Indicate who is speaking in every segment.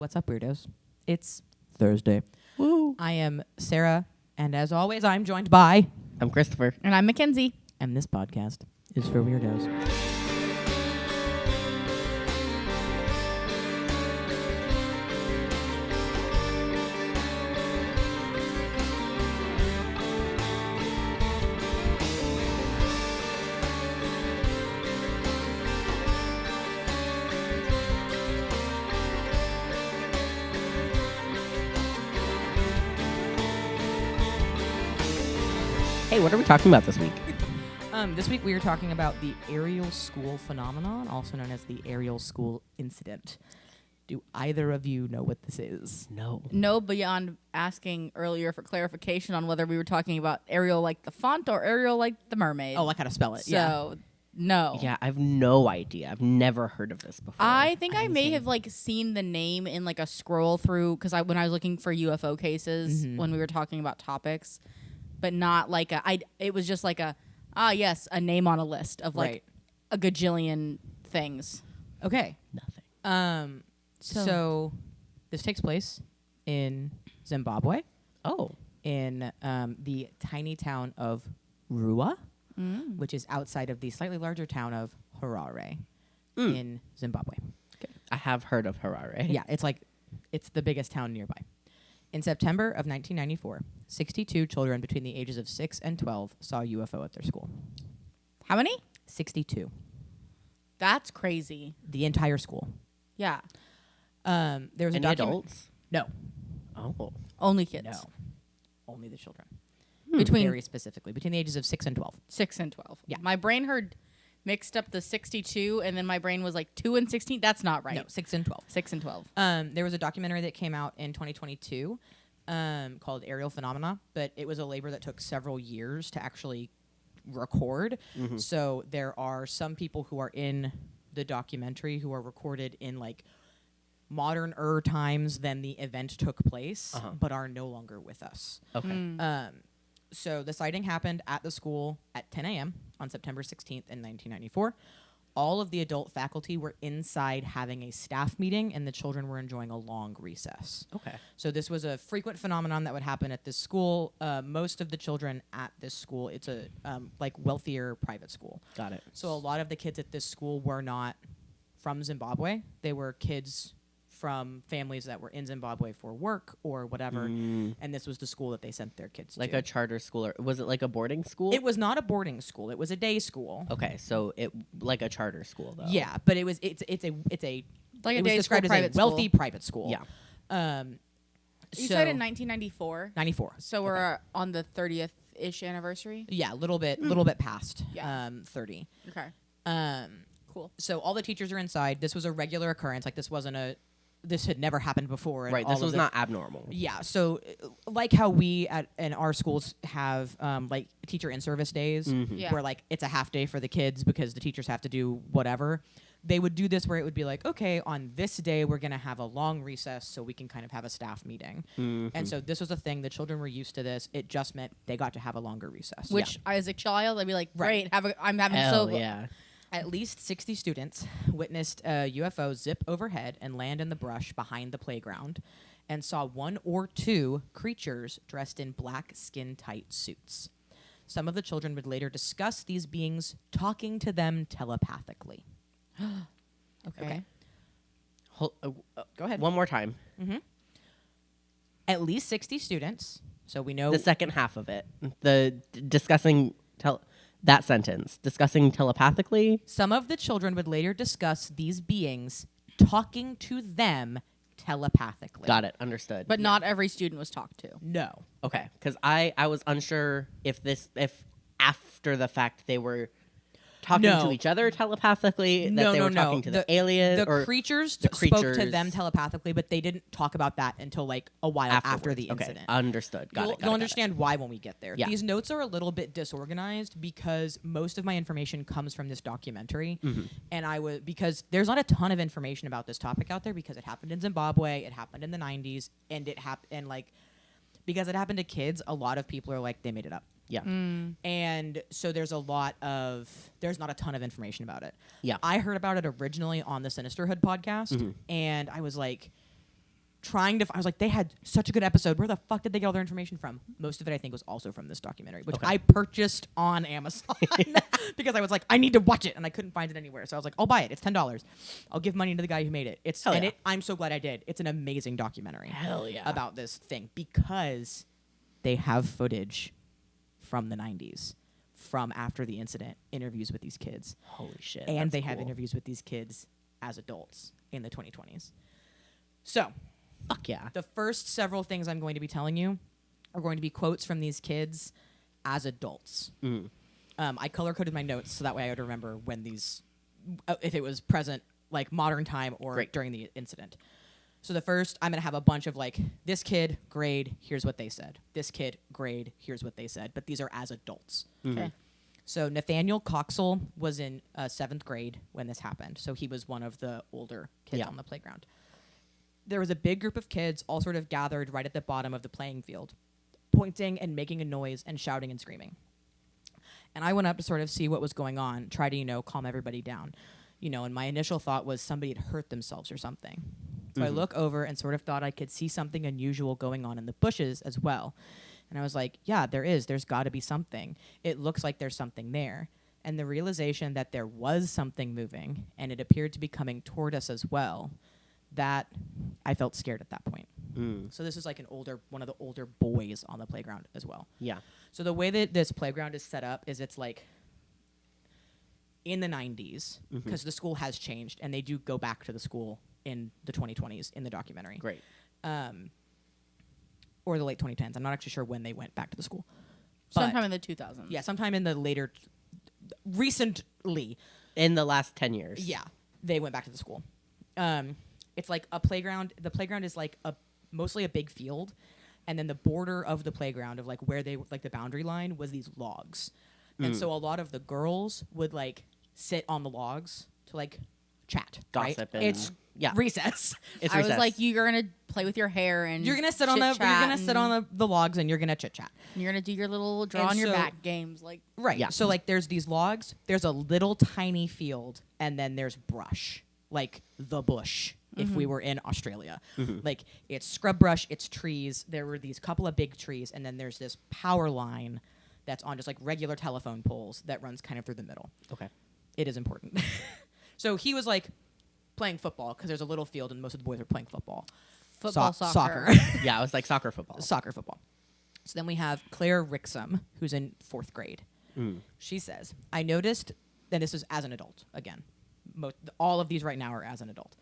Speaker 1: What's up, Weirdos? It's Thursday.
Speaker 2: Woo.
Speaker 1: I am Sarah, and as always, I'm joined by...
Speaker 2: I'm Christopher.
Speaker 3: And I'm Mackenzie.
Speaker 1: And this podcast is for Weirdos.
Speaker 2: Hey, what are we talking about this week?
Speaker 1: This week we are talking about the Ariel School phenomenon, also known as the Ariel School Incident. Do either of you know what this is?
Speaker 2: No.
Speaker 3: No, beyond asking earlier for clarification on whether we were talking about Ariel like the font or Ariel like the mermaid.
Speaker 1: Oh, like how to spell it.
Speaker 3: So, no.
Speaker 2: Yeah, I have no idea. I've never heard of this before.
Speaker 3: I think I may have seen the name in like a scroll through because when I was looking for UFO cases when we were talking about topics, but not like it was just like a name on a list of like a gajillion things.
Speaker 1: Okay.
Speaker 2: Nothing.
Speaker 1: So this takes place in Zimbabwe.
Speaker 2: Oh.
Speaker 1: In the tiny town of Rua, which is outside of the slightly larger town of Harare in Zimbabwe.
Speaker 2: Okay. I have heard of Harare.
Speaker 1: Yeah, it's the biggest town nearby. In September of 1994, 62 children between the ages of 6 and 12 saw a UFO at their school.
Speaker 3: How many?
Speaker 1: 62.
Speaker 3: That's crazy.
Speaker 1: The entire school.
Speaker 3: Yeah.
Speaker 1: There was
Speaker 2: Any adults?
Speaker 1: No.
Speaker 2: Oh.
Speaker 3: Only kids.
Speaker 1: No. Only the children.
Speaker 3: Between
Speaker 1: Very specifically. Between the ages of 6 and 12.
Speaker 3: 6 and 12.
Speaker 1: Yeah.
Speaker 3: My brain heard mixed up the 62 and then my brain was like 2 and 16. That's not right.
Speaker 1: No, 6 and 12.
Speaker 3: 6 and 12.
Speaker 1: There was a documentary that came out in 2022 called Ariel Phenomena, but it was a labor that took several years to actually record. So there are some people who are in the documentary who are recorded in like modern times than the event took place, but are no longer with us.
Speaker 2: Okay.
Speaker 1: So the sighting happened at the school at 10 a.m. on September 16th in 1994. All of the adult faculty were inside having a staff meeting, and the children were enjoying a long recess.
Speaker 2: Okay.
Speaker 1: So this was a frequent phenomenon that would happen at this school. Most of the children at this school, it's a wealthier private school.
Speaker 2: Got it.
Speaker 1: So a lot of the kids at this school were not from Zimbabwe. They were kids from families that were in Zimbabwe for work or whatever, and this was the school that they sent their kids
Speaker 2: Like
Speaker 1: to.
Speaker 2: a charter school, or was it like a boarding school?
Speaker 1: It was not a boarding school. It was a day school.
Speaker 2: Okay, so it like a charter school though.
Speaker 1: Yeah, but it's a
Speaker 3: Like a
Speaker 1: it was
Speaker 3: day
Speaker 1: described
Speaker 3: school,
Speaker 1: as
Speaker 3: private
Speaker 1: a wealthy
Speaker 3: school.
Speaker 1: private school.
Speaker 2: Yeah.
Speaker 3: You said in 1994.
Speaker 1: 94.
Speaker 3: So we're on the 30th-ish anniversary?
Speaker 1: Yeah, a little bit past
Speaker 3: Yeah.
Speaker 1: 30.
Speaker 3: Okay. Cool.
Speaker 1: So all the teachers are inside. This was a regular occurrence. Like this had never happened before.
Speaker 2: Right. This was not abnormal.
Speaker 1: Yeah. So like how we in our schools have like teacher in-service days
Speaker 3: Yeah.
Speaker 1: where like it's a half day for the kids because the teachers have to do whatever. They would do this where it would be like, okay, on this day we're going to have a long recess so we can kind of have a staff meeting. And so this was a thing. The children were used to this. It just meant they got to have a longer recess.
Speaker 3: Which, as a child, I'd be like,
Speaker 1: Right.
Speaker 3: great. I'm having
Speaker 2: Hell yeah.
Speaker 1: At least 60 students witnessed a UFO zip overhead and land in the brush behind the playground and saw one or two creatures dressed in black skin-tight suits. Some of the children would later discuss these beings talking to them telepathically.
Speaker 3: Okay.
Speaker 2: Go
Speaker 1: ahead.
Speaker 2: One more time.
Speaker 1: At least 60 students, so we know...
Speaker 2: The second half of it. Discussing that sentence. Discussing telepathically.
Speaker 1: Some of the children would later discuss these beings talking to them telepathically.
Speaker 2: Got it. Understood.
Speaker 3: But not every student was talked to.
Speaker 1: No.
Speaker 2: Okay, because I was unsure if after the fact they were talking to each other telepathically, that they were talking to the alien,
Speaker 1: The
Speaker 2: or
Speaker 1: creatures
Speaker 2: the
Speaker 1: spoke to
Speaker 2: creatures-
Speaker 1: them telepathically, but they didn't talk about that until like a while after
Speaker 2: afterwards.
Speaker 1: the
Speaker 2: Okay,
Speaker 1: incident.
Speaker 2: understood. Got it.
Speaker 1: You'll understand why when we get there.
Speaker 2: Yeah.
Speaker 1: These notes are a little bit disorganized because most of my information comes from this documentary, and because there's not a ton of information about this topic out there because it happened in Zimbabwe, it happened in the 90s, and because it happened to kids, a lot of people are like they made it up.
Speaker 2: Yeah.
Speaker 1: And so there's not a ton of information about it.
Speaker 2: Yeah.
Speaker 1: I heard about it originally on the Sinisterhood podcast, and I was like, I was like, they had such a good episode. Where the fuck did they get all their information from? Most of it, I think, was also from this documentary, which I purchased on Amazon because I was like, I need to watch it, and I couldn't find it anywhere. So I was like, I'll buy it. It's $10. I'll give money to the guy who made it. I'm so glad I did. It's an amazing documentary.
Speaker 2: Hell yeah.
Speaker 1: About this thing because they have footage from the 90s, from after the incident, interviews with these kids.
Speaker 2: Holy shit.
Speaker 1: And they have interviews with these kids as adults in the 2020s. So,
Speaker 2: fuck yeah.
Speaker 1: The first several things I'm going to be telling you are going to be quotes from these kids as adults. I color-coded my notes so that way I would remember when these, if it was present, like modern time or during the incident. So the first, I'm going to have a bunch of like, this kid, grade, here's what they said. This kid, grade, here's what they said. But these are as adults. Okay. So Nathaniel Coxell was in 7th grade when this happened. So he was one of the older kids on the playground. There was a big group of kids all sort of gathered right at the bottom of the playing field, pointing and making a noise and shouting and screaming. And I went up to sort of see what was going on, try to, calm everybody down. And my initial thought was somebody had hurt themselves or something. So I look over and sort of thought I could see something unusual going on in the bushes as well. And I was like, yeah, there is. There's got to be something. It looks like there's something there. And the realization that there was something moving and it appeared to be coming toward us as well, that I felt scared at that point. So this is like one of the older boys on the playground as well.
Speaker 2: Yeah.
Speaker 1: So the way that this playground is set up is it's like in the 90s, because the school has changed, and they do go back to the school in the 2020s in the documentary.
Speaker 2: Great.
Speaker 1: Or the late 2010s. I'm not actually sure when they went back to the school.
Speaker 3: Sometime in the 2000s.
Speaker 1: Yeah, sometime in the recently.
Speaker 2: In the last 10 years.
Speaker 1: Yeah, they went back to the school. It's like a playground. The playground is like mostly a big field, and then the border of the playground of like where they like the boundary line was these logs, and so a lot of the girls would like sit on the logs to like chat,
Speaker 2: gossip.
Speaker 1: Right? It's recess.
Speaker 3: It's recess. Was like, you're gonna play with your hair and
Speaker 1: you're gonna sit on the logs and you're gonna chit chat.
Speaker 3: You're gonna do your little draw on your back games, like
Speaker 1: right. Yeah. So like there's these logs. There's a little tiny field, and then there's brush, like the bush. If we were in Australia, like it's scrub brush, it's trees. There were these couple of big trees, and then there's this power line that's on just like regular telephone poles that runs kind of through the middle.
Speaker 2: Okay,
Speaker 1: it is important. So he was like playing football because there's a little field, and most of the boys are playing football. Soccer.
Speaker 2: Yeah, it was like soccer football.
Speaker 1: Soccer football. So then we have Claire Rixum, who's in 4th grade. She says, "I noticed," and this is as an adult again. All of these right now are as an adult.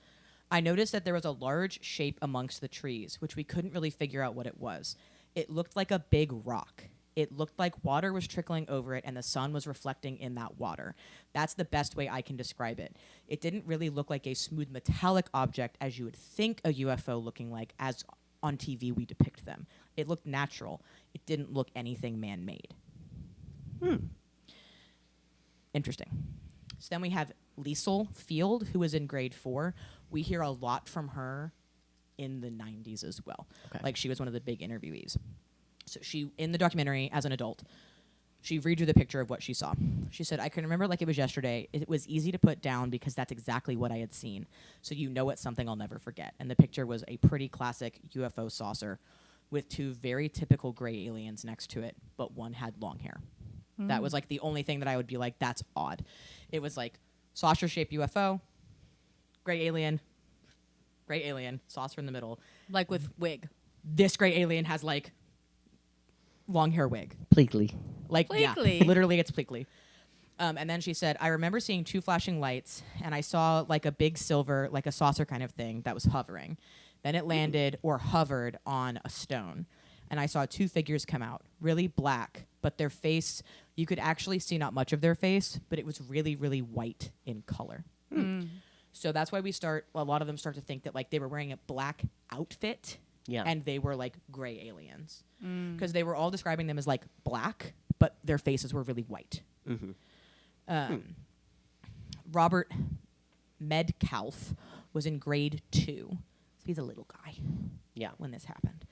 Speaker 1: "I noticed that there was a large shape amongst the trees, which we couldn't really figure out what it was. It looked like a big rock. It looked like water was trickling over it and the sun was reflecting in that water. That's the best way I can describe it. It didn't really look like a smooth metallic object as you would think a UFO looking like as on TV we depict them. It looked natural. It didn't look anything man-made." Interesting. So then we have Liesl Field, who is in grade 4. We hear a lot from her in the 90s as well. Okay. Like she was one of the big interviewees. So she, in the documentary as an adult, she redrew the picture of what she saw. She said, "I can remember like it was yesterday. It was easy to put down because that's exactly what I had seen. So it's something I'll never forget." And the picture was a pretty classic UFO saucer with 2 very typical gray aliens next to it, but one had long hair. That was like the only thing that I would be like, that's odd. It was like saucer-shaped UFO, gray alien, saucer in the middle.
Speaker 3: Like with wig.
Speaker 1: This gray alien has like long hair wig.
Speaker 2: Pleakley.
Speaker 1: Like,
Speaker 3: Pleakley.
Speaker 1: Yeah, literally it's Pleakley. And then she said, "I remember seeing 2 flashing lights, and I saw like a big silver, like a saucer kind of thing that was hovering. Then it landed or hovered on a stone. And I saw 2 figures come out, really black, but their face, you could actually see not much of their face, but it was really, really white in color." So that's why a lot of them start to think that like they were wearing a black outfit and they were like gray aliens. Because they were all describing them as like black, but their faces were really white. Robert Medcalf was in grade 2. So he's a little guy when this happened.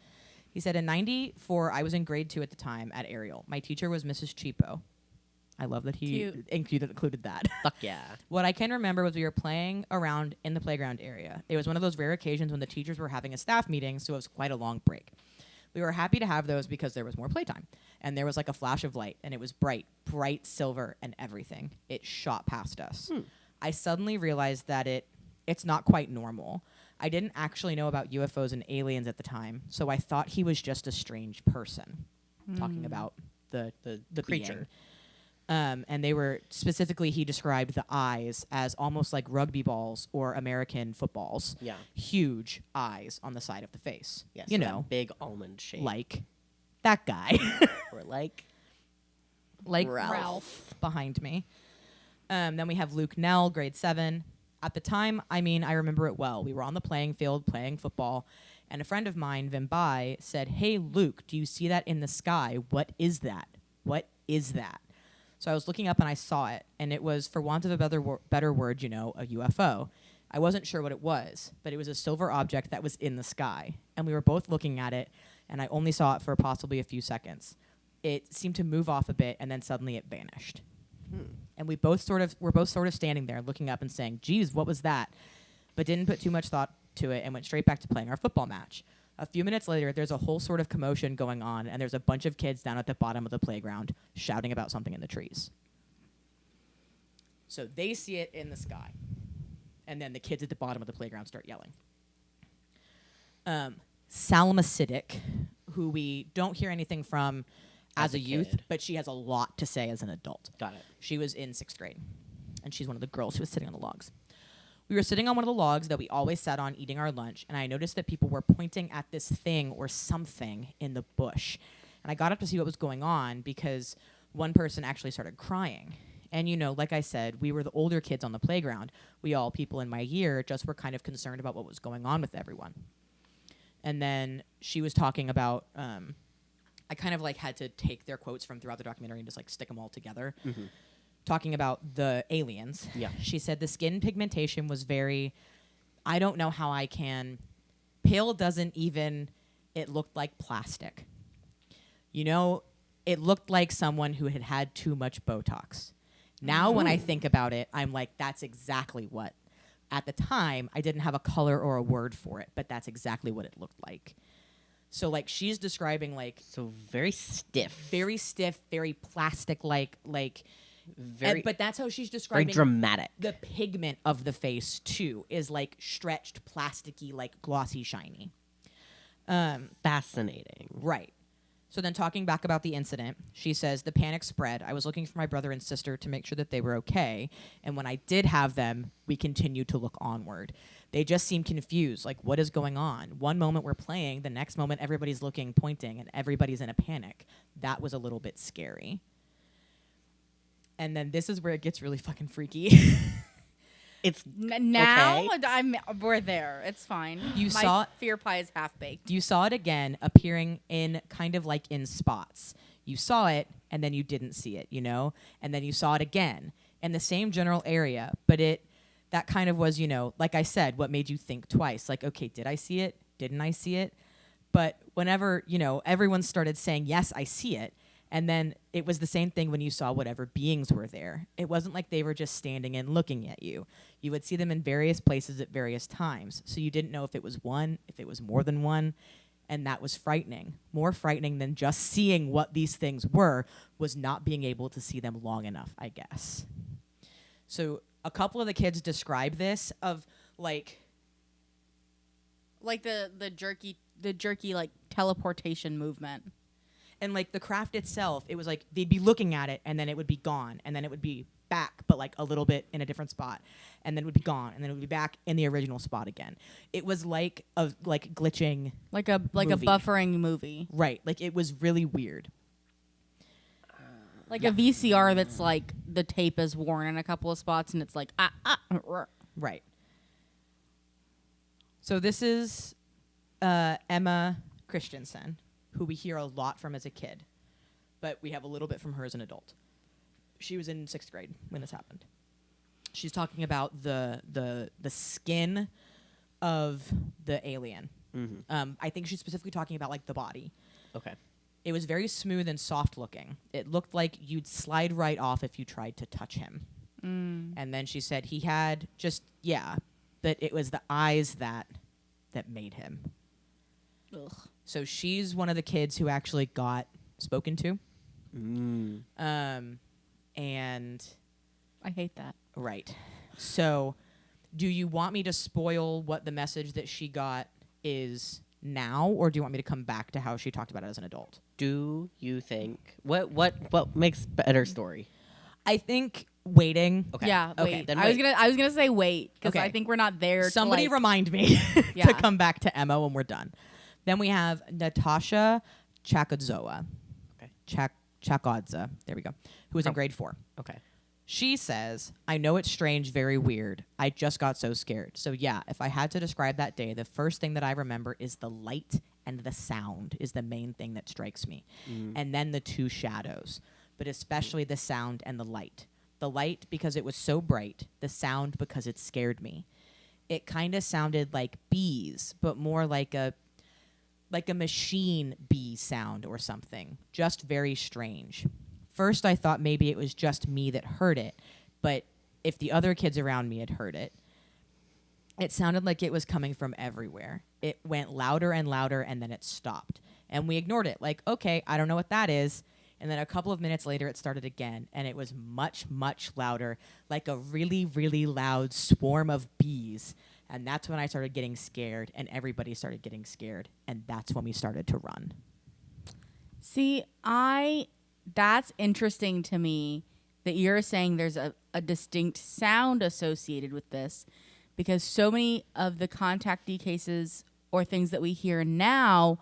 Speaker 1: He said, "In 94, I was in grade 2 at the time at Ariel. My teacher was Mrs. Cheapo. I love that he included that.
Speaker 2: Fuck yeah.
Speaker 1: What I can remember was we were playing around in the playground area. It was one of those rare occasions when the teachers were having a staff meeting, so it was quite a long break. We were happy to have those because there was more playtime. And there was like a flash of light, and it was bright silver and everything. It shot past us. I suddenly realized that it's not quite normal. I didn't actually know about UFOs and aliens at the time, so I thought he was just a strange person. Talking about the
Speaker 2: creature.
Speaker 1: being. And they were specifically, he described the eyes as almost like rugby balls or American footballs.
Speaker 2: Yeah.
Speaker 1: Huge eyes on the side of the face.
Speaker 2: Yeah,
Speaker 1: you
Speaker 2: so
Speaker 1: know,
Speaker 2: big almond shape.
Speaker 1: like that guy.
Speaker 2: Or like
Speaker 1: Ralph behind me. Then we have Luke Nell, grade 7. At the time, I remember it well. We were on the playing field playing football, and a friend of mine, Vimbai, said, "Hey, Luke, do you see that in the sky? What is that? What is that?" So I was looking up and I saw it, and it was, for want of a better word, a UFO. I wasn't sure what it was, but it was a silver object that was in the sky, and we were both looking at it, and I only saw it for possibly a few seconds. It seemed to move off a bit, and then suddenly it vanished. And we're both sort of standing there looking up and saying, "Geez, what was that?" But didn't put too much thought to it and went straight back to playing our football match. A few minutes later, there's a whole sort of commotion going on, and there's a bunch of kids down at the bottom of the playground shouting about something in the trees. So they see it in the sky, and then the kids at the bottom of the playground start yelling. Salma Siddiq, who we don't hear anything from as a youth,
Speaker 2: kid.
Speaker 1: but she has a lot to say as an adult.
Speaker 2: Got it.
Speaker 1: She was in 6th grade, and she's one of the girls who was sitting on the logs. We were sitting on one of the logs that we always sat on eating our lunch, and I noticed that people were pointing at this thing or something in the bush. And I got up to see what was going on because one person actually started crying. And, like I said, we were the older kids on the playground. We all, people in my year, just were kind of concerned about what was going on with everyone. And then she was talking about... I kind of had to take their quotes from throughout the documentary and just stick them all together. Talking about the aliens.
Speaker 2: Yeah. She
Speaker 1: said the skin pigmentation was very, I don't know how I can, pale doesn't even, it looked like plastic. It looked like someone who had had too much Botox. Now when I think about it, I'm like, that's exactly what. At the time, I didn't have a color or a word for it, but that's exactly what it looked like. So, she's describing,
Speaker 2: So very stiff.
Speaker 1: Very plastic,
Speaker 2: Very...
Speaker 1: but that's how she's describing...
Speaker 2: Very dramatic.
Speaker 1: The pigment of the face, too, is, stretched, plasticky, glossy, shiny.
Speaker 2: Fascinating.
Speaker 1: Right. So then talking back about the incident, she says, the panic spread. I was looking for my brother and sister to make sure that they were okay. And when I did have them, we continued to look onward. They just seemed confused. What is going on? One moment we're playing, the next moment everybody's looking, pointing, and everybody's in a panic. That was a little bit scary. And then this is where it gets really fucking freaky.
Speaker 2: It's
Speaker 3: now
Speaker 2: okay.
Speaker 3: We're there. It's fine.
Speaker 1: My
Speaker 3: fear pie is half baked.
Speaker 1: You saw it again appearing in kind of in spots. You saw it and then you didn't see it, and then you saw it again in the same general area. But that kind of was, like I said, what made you think twice? Okay, did I see it? Didn't I see it? But whenever, everyone started saying, yes, I see it. And then it was the same thing when you saw whatever beings were there. It wasn't like they were just standing and looking at you. You would see them in various places at various times. So you didn't know if it was one, if it was more than one. And that was frightening. More frightening than just seeing what these things were was not being able to see them long enough, I guess. So a couple of the kids describe this of the
Speaker 3: jerky teleportation movement.
Speaker 1: And the craft itself, it was they'd be looking at it and then it would be gone and then it would be back, but a little bit in a different spot, and then it would be gone and then it would be back in the original spot again. It was like a glitching,
Speaker 3: like a buffering movie,
Speaker 1: right? It was really weird.
Speaker 3: A VCR that's the tape is worn in a couple of spots and it's
Speaker 1: right. So this is Emma Christensen, who we hear a lot from as a kid, but we have a little bit from her as an adult. She was in 6th grade when this happened. She's talking about the skin of the alien. I think she's specifically talking about the body.
Speaker 2: Okay.
Speaker 1: It was very smooth and soft looking. It looked like you'd slide right off if you tried to touch him. And then she said he had but it was the eyes that made him.
Speaker 3: Ugh.
Speaker 1: So she's one of the kids who actually got spoken to. And
Speaker 3: I hate that.
Speaker 1: right. So do you want me to spoil what the message that she got is now, or do you want me to come back to how she talked about it as an adult?
Speaker 2: Do you think what makes better story?
Speaker 1: I think waiting.
Speaker 2: Okay.
Speaker 3: Yeah.
Speaker 2: Okay,
Speaker 3: Wait.
Speaker 2: then
Speaker 3: I
Speaker 2: wait.
Speaker 3: was gonna say wait because
Speaker 1: Okay.
Speaker 3: I think we're not there.
Speaker 1: Somebody
Speaker 3: to, like,
Speaker 1: remind me
Speaker 3: Yeah.
Speaker 1: to come back to Emma when we're done. Then we have Natasha Chakodzoa.
Speaker 2: Okay.
Speaker 1: Chakodza. There we go. Who was in grade 4.
Speaker 2: Okay.
Speaker 1: She says, I know it's strange, very weird. I just got so scared. So yeah, if I had to describe that day, the first thing that I remember is the light and the sound is the main thing that strikes me. And then the 2 shadows, but especially the sound and the light. The light because it was so bright, the sound because it scared me. It kind of sounded like bees, but more like a machine bee sound or something. Just very strange. First, I thought maybe it was just me that heard it, but if the other kids around me had heard it, it sounded like it was coming from everywhere. It went louder and louder, and then it stopped. And we ignored it, like, okay, I don't know what that is. And then a couple of minutes later, it started again, and it was much, much louder, like a really, really loud swarm of bees. And that's when I started getting scared, and everybody started getting scared, and that's when we started to run.
Speaker 3: See, that's interesting to me that you're saying there's a distinct sound associated with this, because so many of the contactee cases or things that we hear now,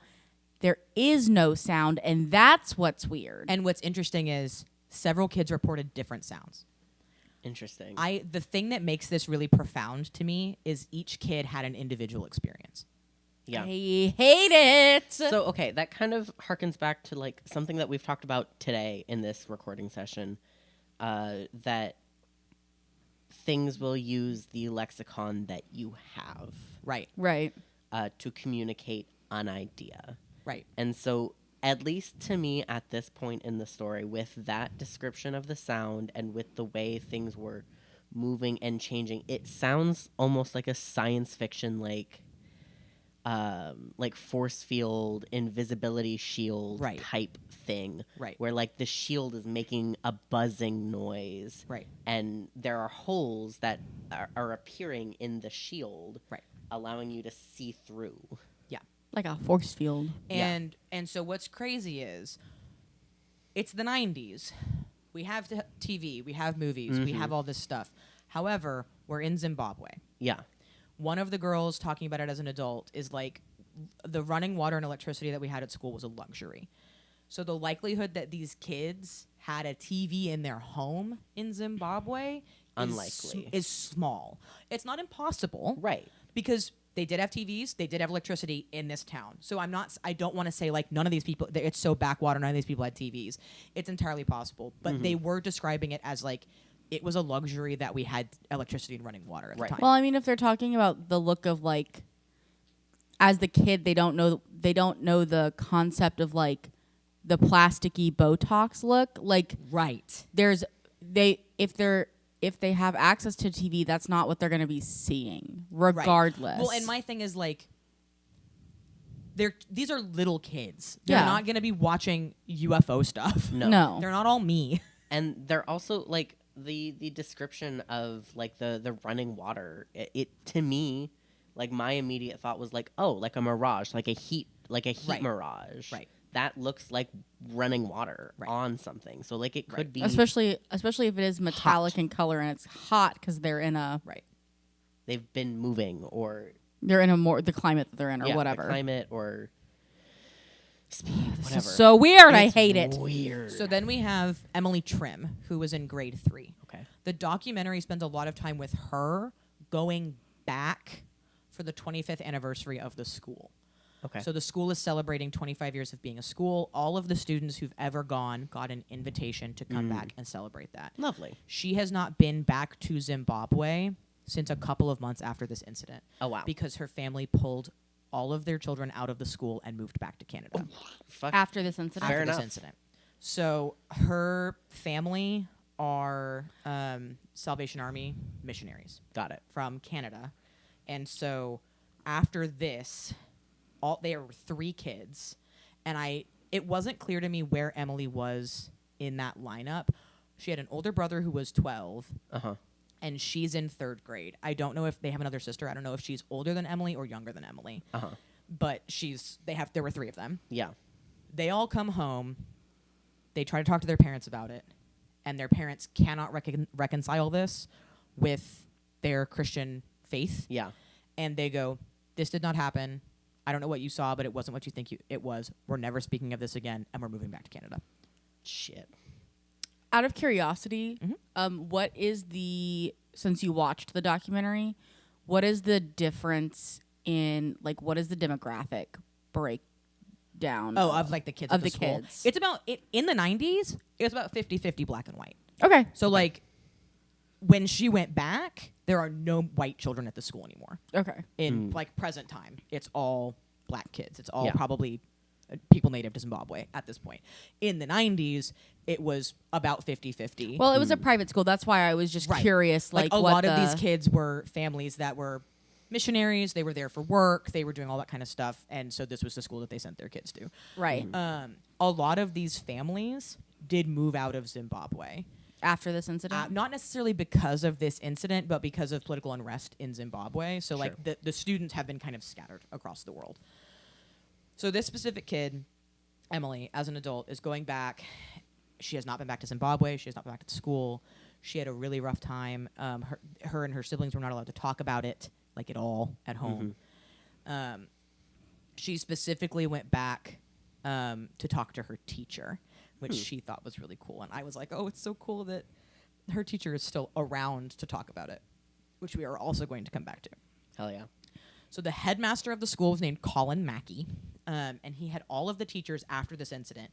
Speaker 3: there is no sound, and that's what's weird.
Speaker 1: And what's interesting is several kids reported different sounds.
Speaker 2: Interesting.
Speaker 1: The thing that makes this really profound to me is each kid had an individual experience.
Speaker 2: Yeah.
Speaker 3: I hate it.
Speaker 2: So, okay, that kind of harkens back to like something that we've talked about today in this recording session, that things will use the lexicon that you have
Speaker 1: Right.
Speaker 2: to communicate an idea.
Speaker 1: Right.
Speaker 2: And so, at least to me at this point in the story, with that description of the sound and with the way things were moving and changing, it sounds almost like a science fiction, like force field, invisibility shield
Speaker 1: Right.
Speaker 2: type thing.
Speaker 1: Right.
Speaker 2: Where like the shield is making a buzzing noise.
Speaker 1: Right.
Speaker 2: And there are holes that are appearing in the shield.
Speaker 1: Right.
Speaker 2: Allowing you to see through.
Speaker 3: Like a force field.
Speaker 1: And so what's crazy is it's the 90s. We have TV, we have movies, we have all this stuff. However, we're in Zimbabwe.
Speaker 2: Yeah.
Speaker 1: One of the girls talking about it as an adult is like the running water and electricity that we had at school was a luxury. So the likelihood that these kids had a TV in their home in Zimbabwe
Speaker 2: Unlikely.
Speaker 1: is small. It's not impossible.
Speaker 2: Right.
Speaker 1: Because they did have TVs, they did have electricity in this town. So I don't want to say like none of these people, it's so backwater, none of these people had TVs. It's entirely possible. But they were describing it as like it was a luxury that we had electricity and running water at the time.
Speaker 3: Well, I mean, if they're talking about the look of like, as the kid, they don't know the concept of like the plasticky Botox look. Like,
Speaker 1: Right.
Speaker 3: if they have access to TV, that's not what they're going to be seeing, regardless.
Speaker 1: Right. Well, and my thing is like, these are little kids. They're
Speaker 3: Yeah.
Speaker 1: not going to be watching UFO stuff.
Speaker 3: No.
Speaker 1: They're not all me.
Speaker 2: And they're also like the description of like the running water. It to me, like my immediate thought was like, oh, like a mirage, like a heat
Speaker 1: Right.
Speaker 2: mirage.
Speaker 1: Right.
Speaker 2: That looks like running water
Speaker 1: Right.
Speaker 2: on something. So like it could be
Speaker 3: especially if it is metallic
Speaker 2: hot.
Speaker 3: in color and it's hot because they're in
Speaker 1: Right.
Speaker 2: they've been moving or
Speaker 3: the climate that they're in or
Speaker 2: the
Speaker 3: whatever.
Speaker 2: climate or speed,
Speaker 3: This
Speaker 2: whatever.
Speaker 3: is so weird. I
Speaker 2: It's
Speaker 3: hate it.
Speaker 2: Weird.
Speaker 1: So then we have Emily Trim, who was in grade 3.
Speaker 2: Okay.
Speaker 1: The documentary spends a lot of time with her going back for the 25th anniversary of the school.
Speaker 2: Okay.
Speaker 1: So the school is celebrating 25 years of being a school. All of the students who've ever gone got an invitation to come back and celebrate that.
Speaker 2: Lovely.
Speaker 1: She has not been back to Zimbabwe since a couple of months after this incident.
Speaker 2: Oh wow.
Speaker 1: Because her family pulled all of their children out of the school and moved back to Canada
Speaker 2: Fuck.
Speaker 3: After this incident.
Speaker 2: Fair
Speaker 1: after this
Speaker 2: enough.
Speaker 1: incident. So her family are Salvation Army missionaries
Speaker 2: Got it.
Speaker 1: from Canada. And so after this, there were 3 kids. And it wasn't clear to me where Emily was in that lineup. She had an older brother who was 12.
Speaker 2: Uh-huh.
Speaker 1: And she's in 3rd grade. I don't know if they have another sister. I don't know if she's older than Emily or younger than Emily.
Speaker 2: Uh-huh.
Speaker 1: But there were 3 of them.
Speaker 2: Yeah.
Speaker 1: They all come home. They try to talk to their parents about it. And their parents cannot reconcile this with their Christian faith.
Speaker 2: Yeah.
Speaker 1: And they go, this did not happen. I don't know what you saw, but it wasn't what you think it was. We're never speaking of this again, and we're moving back to Canada.
Speaker 2: Shit.
Speaker 3: Out of curiosity,
Speaker 1: Mhm.
Speaker 3: since you watched the documentary, what is the difference in, like, what is the demographic breakdown?
Speaker 1: Of like the kids
Speaker 3: Of
Speaker 1: at the
Speaker 3: the
Speaker 1: school.
Speaker 3: kids.
Speaker 1: It's about, in the 90s, it was about 50-50 black and white.
Speaker 3: Okay.
Speaker 1: So, like, when she went back, there are no white children at the school anymore.
Speaker 3: Okay.
Speaker 1: In, like, present time, it's all black kids. It's all
Speaker 2: Yeah.
Speaker 1: probably people native to Zimbabwe at this point. In the 90s, it was about 50-50.
Speaker 3: Well, it was a private school. That's why I was just
Speaker 1: Right.
Speaker 3: curious.
Speaker 1: Like, a
Speaker 3: what
Speaker 1: lot of these
Speaker 3: the-
Speaker 1: kids were families that were missionaries. They were there for work. They were doing all that kind of stuff. And so this was the school that they sent their kids to.
Speaker 3: Right.
Speaker 1: A lot of these families did move out of Zimbabwe.
Speaker 3: After this incident?
Speaker 1: Not necessarily because of this incident, but because of political unrest in Zimbabwe. So, like, the students have been kind of scattered across the world. So this specific kid, Emily, as an adult, is going back. She has not been back to Zimbabwe. She has not been back to school. She had a really rough time. Her and her siblings were not allowed to talk about it, like, at all at home. She specifically went back to talk to her teacher, which she thought was really cool. And I was like, oh, it's so cool that her teacher is still around to talk about it, which we are also going to come back to.
Speaker 2: Hell yeah.
Speaker 1: So the headmaster of the school was named Colin Mackey, and he had all of the teachers after this incident.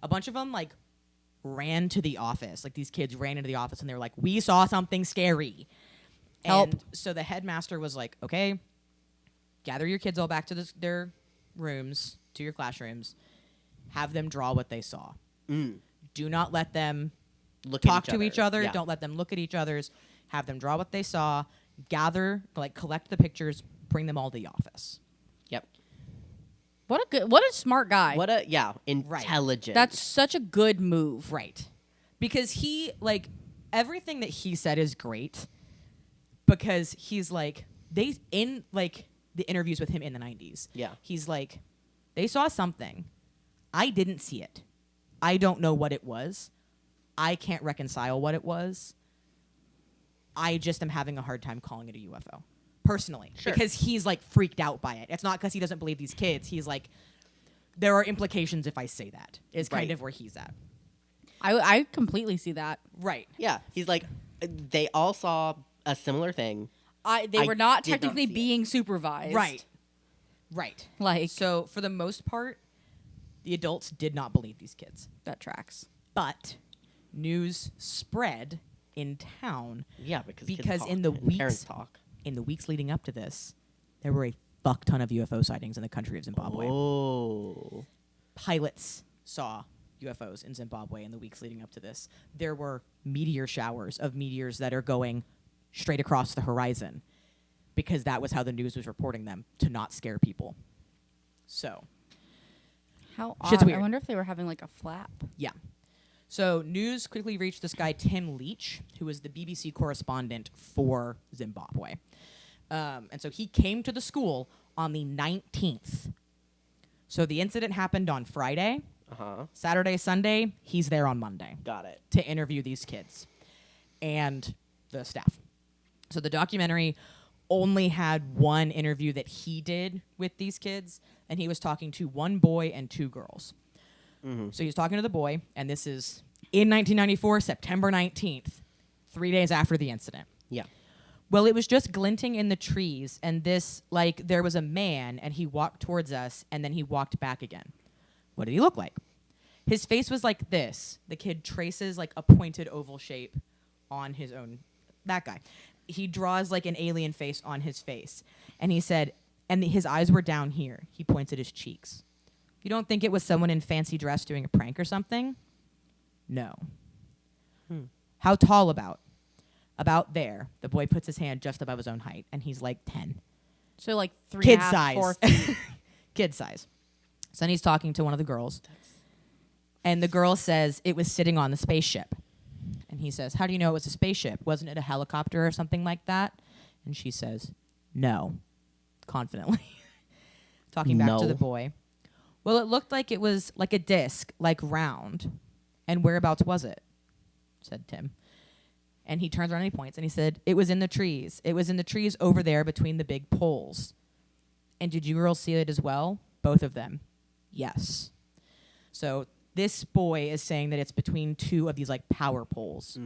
Speaker 1: A bunch of them, like, ran to the office. Like, these kids ran into the office, and they were like, we saw something scary.
Speaker 3: Help.
Speaker 1: And so the headmaster was like, okay, gather your kids all back to their rooms, to your classrooms, have them draw what they saw. Do not let them talk to each other.
Speaker 2: Yeah.
Speaker 1: Don't let them look at each other's. Have them draw what they saw. Collect the pictures, bring them all to the office.
Speaker 2: Yep.
Speaker 3: What a smart guy.
Speaker 2: Intelligent.
Speaker 3: That's such a good move.
Speaker 1: Right. Because he, like, everything that he said is great because he's like, in, like, the interviews with him in the 90s.
Speaker 2: Yeah.
Speaker 1: He's like, they saw something. I didn't see it. I don't know what it was. I can't reconcile what it was. I just am having a hard time calling it a UFO. Personally.
Speaker 2: Sure.
Speaker 1: Because he's, like, freaked out by it. It's not because he doesn't believe these kids. He's like, there are implications if I say that, is kind
Speaker 2: Right.
Speaker 1: of where he's at.
Speaker 3: I completely see that.
Speaker 1: Right.
Speaker 2: Yeah. He's like, they all saw a similar thing.
Speaker 3: They
Speaker 2: I
Speaker 3: were not
Speaker 2: did not
Speaker 3: technically
Speaker 2: see it.
Speaker 3: being supervised.
Speaker 1: Right.
Speaker 3: Like,
Speaker 1: So, for the most part, the adults did not believe these kids.
Speaker 3: that tracks.
Speaker 1: But news spread in town
Speaker 2: Yeah, because kids
Speaker 1: because
Speaker 2: talk
Speaker 1: in the
Speaker 2: and parents
Speaker 1: weeks
Speaker 2: talk.
Speaker 1: leading up to this, there were a fuck ton of UFO sightings in the country of Zimbabwe.
Speaker 2: Oh.
Speaker 1: Pilots saw UFOs in Zimbabwe in the weeks leading up to this. There were meteor showers of meteors that are going straight across the horizon because that was how the news was reporting them to not scare people. So,
Speaker 3: How
Speaker 1: Shit's
Speaker 3: odd. I
Speaker 1: weird.
Speaker 3: wonder if they were having like a flap.
Speaker 1: yeah. So news quickly reached this guy, Tim Leach, who was the BBC correspondent for Zimbabwe. And so he came to the school on the 19th. So the incident happened on Friday.
Speaker 2: Uh-huh.
Speaker 1: Saturday, Sunday, he's there on Monday
Speaker 2: Got it.
Speaker 1: to interview these kids and the staff. So the documentary only had one interview that he did with these kids, and he was talking to one boy and two girls. So he's talking to the boy, and this is in 1994, September 19th, 3 days after the incident.
Speaker 2: Yeah.
Speaker 1: Well, it was just glinting in the trees, and this, like, there was a man, and he walked towards us, and then he walked back again. What did he look like? His face was like this. The kid traces, like, a pointed oval shape on his own. That guy. He draws, like, an alien face on his face. And he said, And his eyes were down here. He points at his cheeks. You don't think it was someone in fancy dress doing a prank or something? No. How tall about? About there. The boy puts his hand just above his own height, and he's like 10.
Speaker 3: So like 3
Speaker 1: Kid
Speaker 3: and a half,
Speaker 1: size.
Speaker 3: 4 feet.
Speaker 1: Kid size. So then he's talking to one of the girls. And the girl says it was sitting on the spaceship. And he says, how do you know it was a spaceship? Wasn't it a helicopter or something like that? And she says, no. Confidently. Talking back to the boy. Well, it looked like it was like a disc, like round. And whereabouts was it? Said Tim. And he turns around and he points and he said, it was in the trees. It was in the trees over there between the big poles. And did you girls see it as well? Both of them. Yes. So this boy is saying that it's between 2 of these like power poles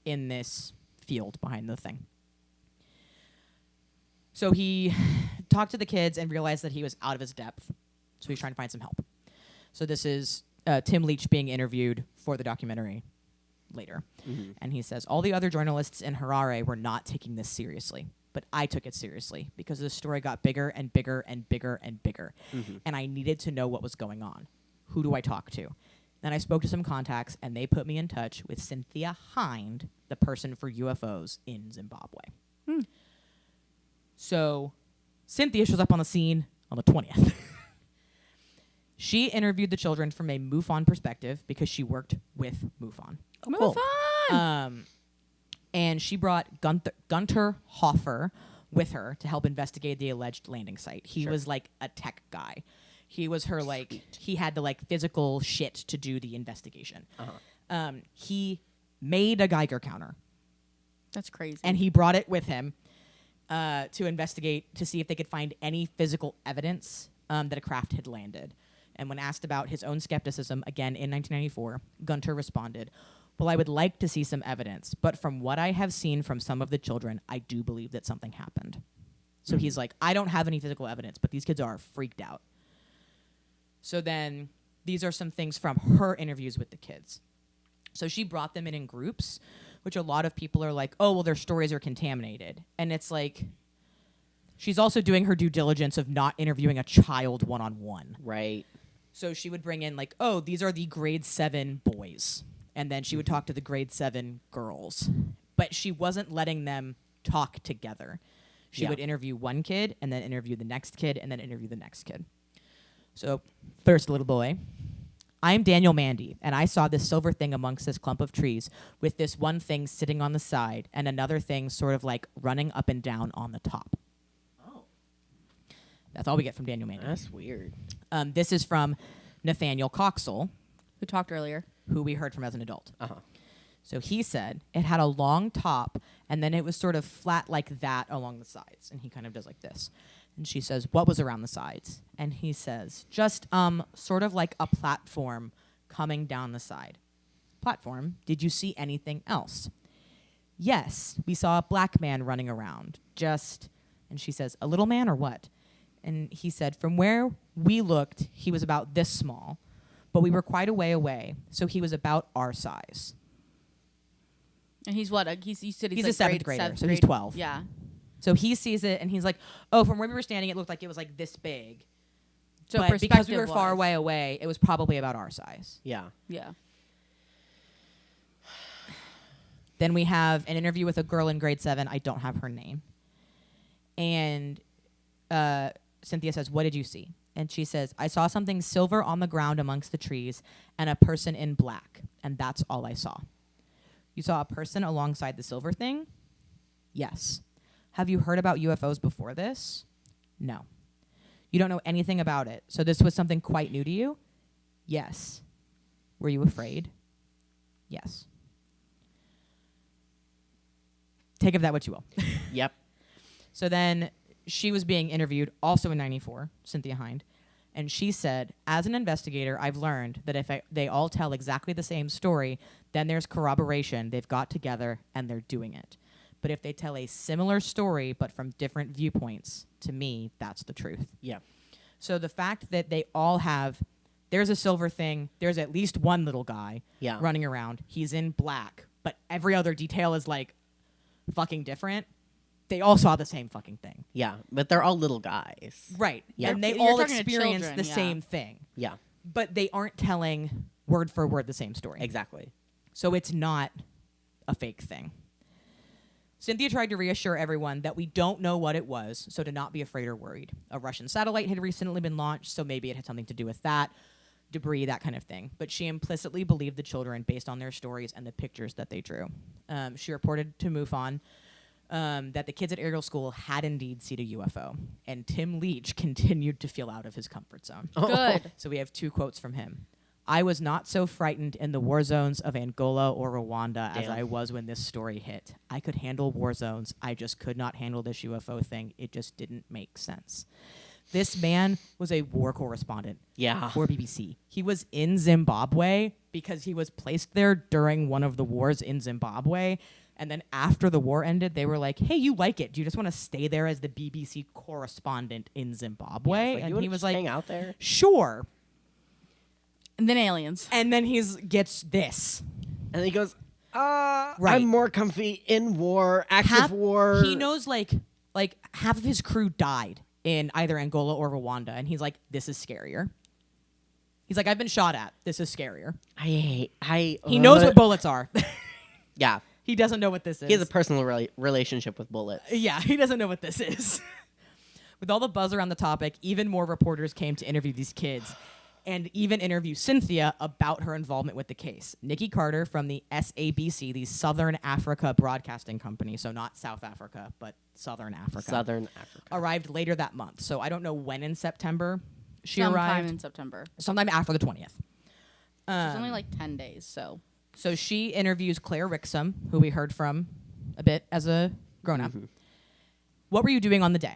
Speaker 1: in this field behind the thing. So he talked to the kids and realized that he was out of his depth. So he's trying to find some help. So this is Tim Leach being interviewed for the documentary later. And he says, all the other journalists in Harare were not taking this seriously. But I took it seriously because the story got bigger and bigger and bigger and bigger. And I needed to know what was going on. Who do I talk to? Then I spoke to some contacts, and they put me in touch with Cynthia Hind, the person for UFOs in Zimbabwe. So Cynthia shows up on the scene on the 20th. She interviewed the children from a MUFON perspective because she worked with MUFON.
Speaker 3: Move on.
Speaker 1: And she brought Gunter Hoffer with her to help investigate the alleged landing site. He was like a tech guy. He was her he had the like physical shit to do the investigation. He made a Geiger counter.
Speaker 3: That's crazy.
Speaker 1: And he brought it with him to investigate to see if they could find any physical evidence that a craft had landed. And when asked about his own skepticism, again in 1994, Gunter responded, well, I would like to see some evidence, but from what I have seen from some of the children, I do believe that something happened. So he's like, I don't have any physical evidence, but these kids are freaked out. So then these are some things from her interviews with the kids. So she brought them in groups, which a lot of people are like, oh, well, their stories are contaminated. And it's like, she's also doing her due diligence of not interviewing a child one-on-one.
Speaker 2: Right.
Speaker 1: So she would bring in like, oh, these are the grade 7 boys. And then she would talk to the grade 7 girls. But she wasn't letting them talk together. She would interview one kid and then interview the next kid and then interview the next kid. So first little boy, I'm Daniel Mandy, and I saw this silver thing amongst this clump of trees with this one thing sitting on the side and another thing sort of like running up and down on the top. Oh. That's all we get from Daniel Mandy.
Speaker 2: That's weird.
Speaker 1: This is from Nathaniel Coxell,
Speaker 3: Who talked earlier.
Speaker 1: who we heard from as an adult. So he said it had a long top, and then it was sort of flat like that along the sides. And he kind of does like this. And she says, what was around the sides? And he says, just sort of like a platform coming down the side. Platform? Did you see anything else? Yes, we saw a black man running around. Just, and she says, a little man or what? And he said, from where we looked, he was about this small. But we were quite a way away, so he was about our size.
Speaker 3: And he's what? You said
Speaker 1: He's
Speaker 3: like
Speaker 1: a 7th
Speaker 3: grade,
Speaker 1: grader, so he's 12.
Speaker 3: Yeah.
Speaker 1: So he sees it, and he's like, oh, from where we were standing, it looked like it was like this big.
Speaker 3: So
Speaker 1: but because we were
Speaker 3: perspective
Speaker 1: far
Speaker 3: was-
Speaker 1: away, it was probably about our size.
Speaker 2: Yeah.
Speaker 3: Yeah.
Speaker 1: Then we have an interview with a girl in grade 7. I don't have her name. And Cynthia says, what did you see? And she says, I saw something silver on the ground amongst the trees and a person in black. And that's all I saw. You saw a person alongside the silver thing? Yes. Have you heard about UFOs before this? No. You don't know anything about it. So this was something quite new to you? Yes. Were you afraid? Yes. Take of that what you will.
Speaker 2: Yep.
Speaker 1: So then she was being interviewed also in 94, Cynthia Hind. And she said, as an investigator, I've learned that if they all tell exactly the same story, then there's corroboration. They've got together and they're doing it. But if they tell a similar story but from different viewpoints, to me, that's the truth.
Speaker 2: Yeah.
Speaker 1: So the fact that they all have, there's a silver thing, there's at least one little guy running around. He's in black, but every other detail is like fucking different. they all saw the same fucking thing.
Speaker 2: Yeah, but they're all little guys.
Speaker 1: Right.
Speaker 2: Yeah.
Speaker 1: And they
Speaker 3: You're
Speaker 1: all
Speaker 3: talking to
Speaker 1: experienced
Speaker 3: children,
Speaker 1: the
Speaker 3: yeah.
Speaker 1: same thing.
Speaker 2: Yeah,
Speaker 1: But they aren't telling word for word the same story.
Speaker 2: exactly.
Speaker 1: So it's not a fake thing. Cynthia tried to reassure everyone that we don't know what it was, so to not be afraid or worried. A Russian satellite had recently been launched, so maybe it had something to do with that, debris, that kind of thing. But she implicitly believed the children based on their stories and the pictures that they drew. She reported to MUFON that the kids at Ariel School had indeed seen a UFO, and Tim Leach continued to feel out of his comfort zone.
Speaker 3: Good.
Speaker 1: So we have 2 quotes from him. I was not so frightened in the war zones of Angola or Rwanda as
Speaker 2: Damn.
Speaker 1: I was when this story hit. I could handle war zones. I just could not handle this UFO thing. It just didn't make sense. This man was a war correspondent
Speaker 2: Yeah.
Speaker 1: for BBC. He was in Zimbabwe because he was placed there during one of the wars in Zimbabwe. And then after the war ended, they were like, hey, you like it. Do you just want to stay there as the BBC correspondent in Zimbabwe?
Speaker 2: Yeah, it's like, you
Speaker 1: and
Speaker 2: wanna
Speaker 1: he was
Speaker 2: just
Speaker 1: like,
Speaker 2: hang out there.
Speaker 1: sure.
Speaker 3: And then aliens.
Speaker 1: And then he gets this.
Speaker 2: And he goes,
Speaker 1: Right.
Speaker 2: I'm more comfy in war, active war.
Speaker 1: He knows like half of his crew died in either Angola or Rwanda, and he's like, this is scarier. He's like, I've been shot at. This is scarier.
Speaker 2: He
Speaker 1: knows what bullets are.
Speaker 2: Yeah.
Speaker 1: He doesn't know what this is.
Speaker 2: He has a personal relationship with bullets.
Speaker 1: Yeah, he doesn't know what this is. With all the buzz around the topic, even more reporters came to interview these kids and even interview Cynthia about her involvement with the case. Nikki Carter from the SABC, the Southern Africa Broadcasting Company, so not South Africa, but Southern Africa.
Speaker 2: Southern Africa.
Speaker 1: Arrived later that month. So I don't know when in September she
Speaker 3: Sometime
Speaker 1: arrived.
Speaker 3: in September.
Speaker 1: Sometime after the 20th.
Speaker 3: It's only like 10 days, so.
Speaker 1: So she interviews Claire Rixum, who we heard from a bit as a grown-up.
Speaker 2: Mm-hmm.
Speaker 1: What were you doing on the day?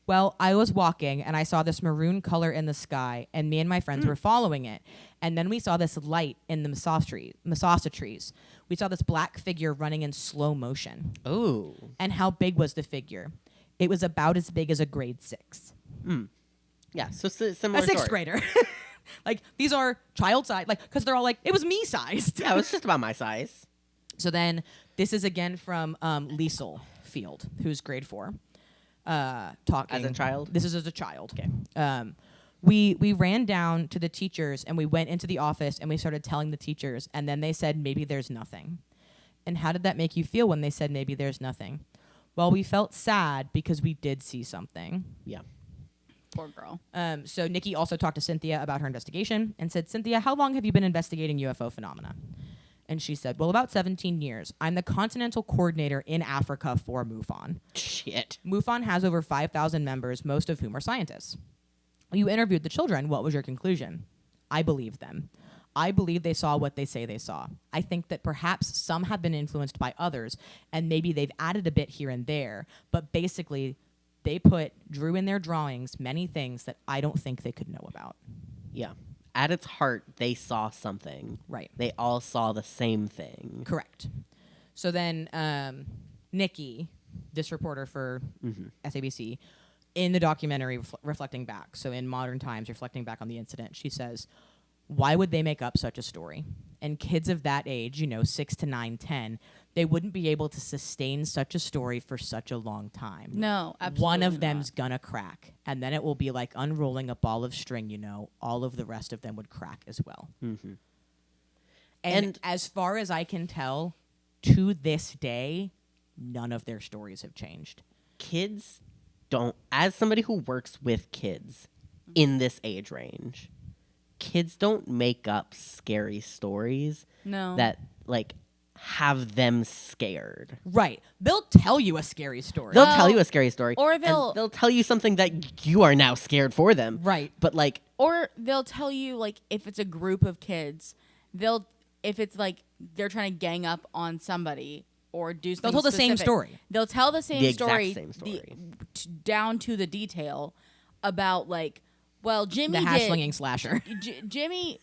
Speaker 1: Well, I was walking, and I saw this maroon color in the sky, and me and my friends were following it. And then we saw this light in the mimosa trees. We saw this black figure running in slow motion.
Speaker 2: Oh.
Speaker 1: And how big was the figure? It was about as big as a grade 6.
Speaker 2: Yeah, so similar
Speaker 1: A 6th
Speaker 2: story.
Speaker 1: grader. Like, these are child size, like, because they're all like, it was me sized.
Speaker 2: Yeah, it was just about my size.
Speaker 1: So then, this is again from Liesel Field, who's grade 4, talking.
Speaker 2: As a child?
Speaker 1: This is as a child.
Speaker 2: Okay.
Speaker 1: We ran down to the teachers, and we went into the office, and we started telling the teachers, and then they said, maybe there's nothing. And how did that make you feel when they said, maybe there's nothing? Well, we felt sad because we did see something.
Speaker 2: Yeah.
Speaker 3: Poor girl.
Speaker 1: So Nikki also talked to Cynthia about her investigation and said, Cynthia, how long have you been investigating UFO phenomena? And she said, well, about 17 years. I'm the continental coordinator in Africa for MUFON.
Speaker 2: Shit.
Speaker 1: MUFON has over 5,000 members, most of whom are scientists. You interviewed the children. What was your conclusion? I believe them. I believe they saw what they say they saw. I think that perhaps some have been influenced by others, and maybe they've added a bit here and there, but basically they drew in their drawings many things that I don't think they could know about.
Speaker 2: Yeah. At its heart, they saw something.
Speaker 1: Right.
Speaker 2: They all saw the same thing.
Speaker 1: Correct. So then Nikki, this reporter for SABC, in the documentary reflecting back, so in modern times, reflecting back on the incident, she says, why would they make up such a story? And kids of that age, 6 to 9, 10, they wouldn't be able to sustain such a story for such a long time.
Speaker 3: No, absolutely
Speaker 1: One of
Speaker 3: not.
Speaker 1: them's gonna crack, and then it will be like unrolling a ball of string, all of the rest of them would crack as well.
Speaker 2: Mm-hmm.
Speaker 1: And as far as I can tell, to this day, none of their stories have changed.
Speaker 2: Kids don't, as somebody who works with kids in this age range, kids don't make up scary stories
Speaker 3: No.
Speaker 2: that, have them scared.
Speaker 1: Right. They'll tell you a scary story.
Speaker 2: They'll tell you a scary story.
Speaker 3: Or
Speaker 2: and
Speaker 3: they'll
Speaker 2: tell you something that you are now scared for them.
Speaker 1: Right.
Speaker 2: But,
Speaker 3: Or they'll tell you, if it's a group of kids, if it's they're trying to gang up on somebody or do something
Speaker 1: They'll tell the same
Speaker 3: specific,
Speaker 1: story.
Speaker 3: They'll tell the same
Speaker 2: The exact
Speaker 3: story,
Speaker 2: same story.
Speaker 3: down to the detail about well, Jimmy
Speaker 1: the hash
Speaker 3: did
Speaker 1: slinging slasher.
Speaker 3: Jimmy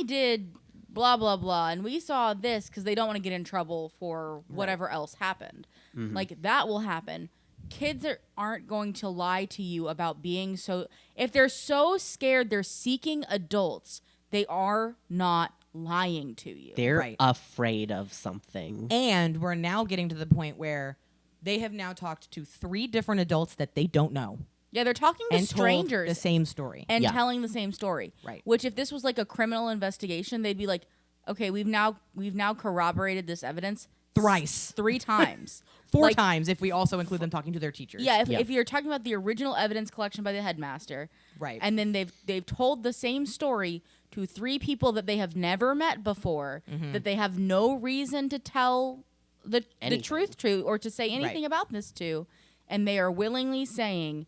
Speaker 3: did blah blah blah, and we saw this because they don't want to get in trouble for whatever else happened. That will happen. Kids aren't going to lie to you about being so. If they're so scared, they're seeking adults. They are not lying to you.
Speaker 2: they're
Speaker 1: Right.
Speaker 2: afraid of something.
Speaker 1: And we're now getting to the point where They have now talked to 3 different adults that they don't know
Speaker 3: Yeah, they're talking to
Speaker 1: and
Speaker 3: strangers
Speaker 1: told the same story.
Speaker 3: and
Speaker 2: Yeah.
Speaker 3: telling the same story.
Speaker 1: Right.
Speaker 3: Which, if this was like a criminal investigation, they'd be like, okay, we've now corroborated this evidence
Speaker 1: Thrice.
Speaker 3: 3 times.
Speaker 1: 4
Speaker 3: Like,
Speaker 1: times if we also include them talking to their teachers.
Speaker 3: Yeah,
Speaker 2: Yeah.
Speaker 3: if you're talking about the original evidence collection by the headmaster,
Speaker 1: Right.
Speaker 3: and then they've told the same story to 3 people that they have never met before, that they have no reason to tell the
Speaker 2: Anything.
Speaker 3: truth to or to say anything
Speaker 1: Right.
Speaker 3: about this to, and they are willingly saying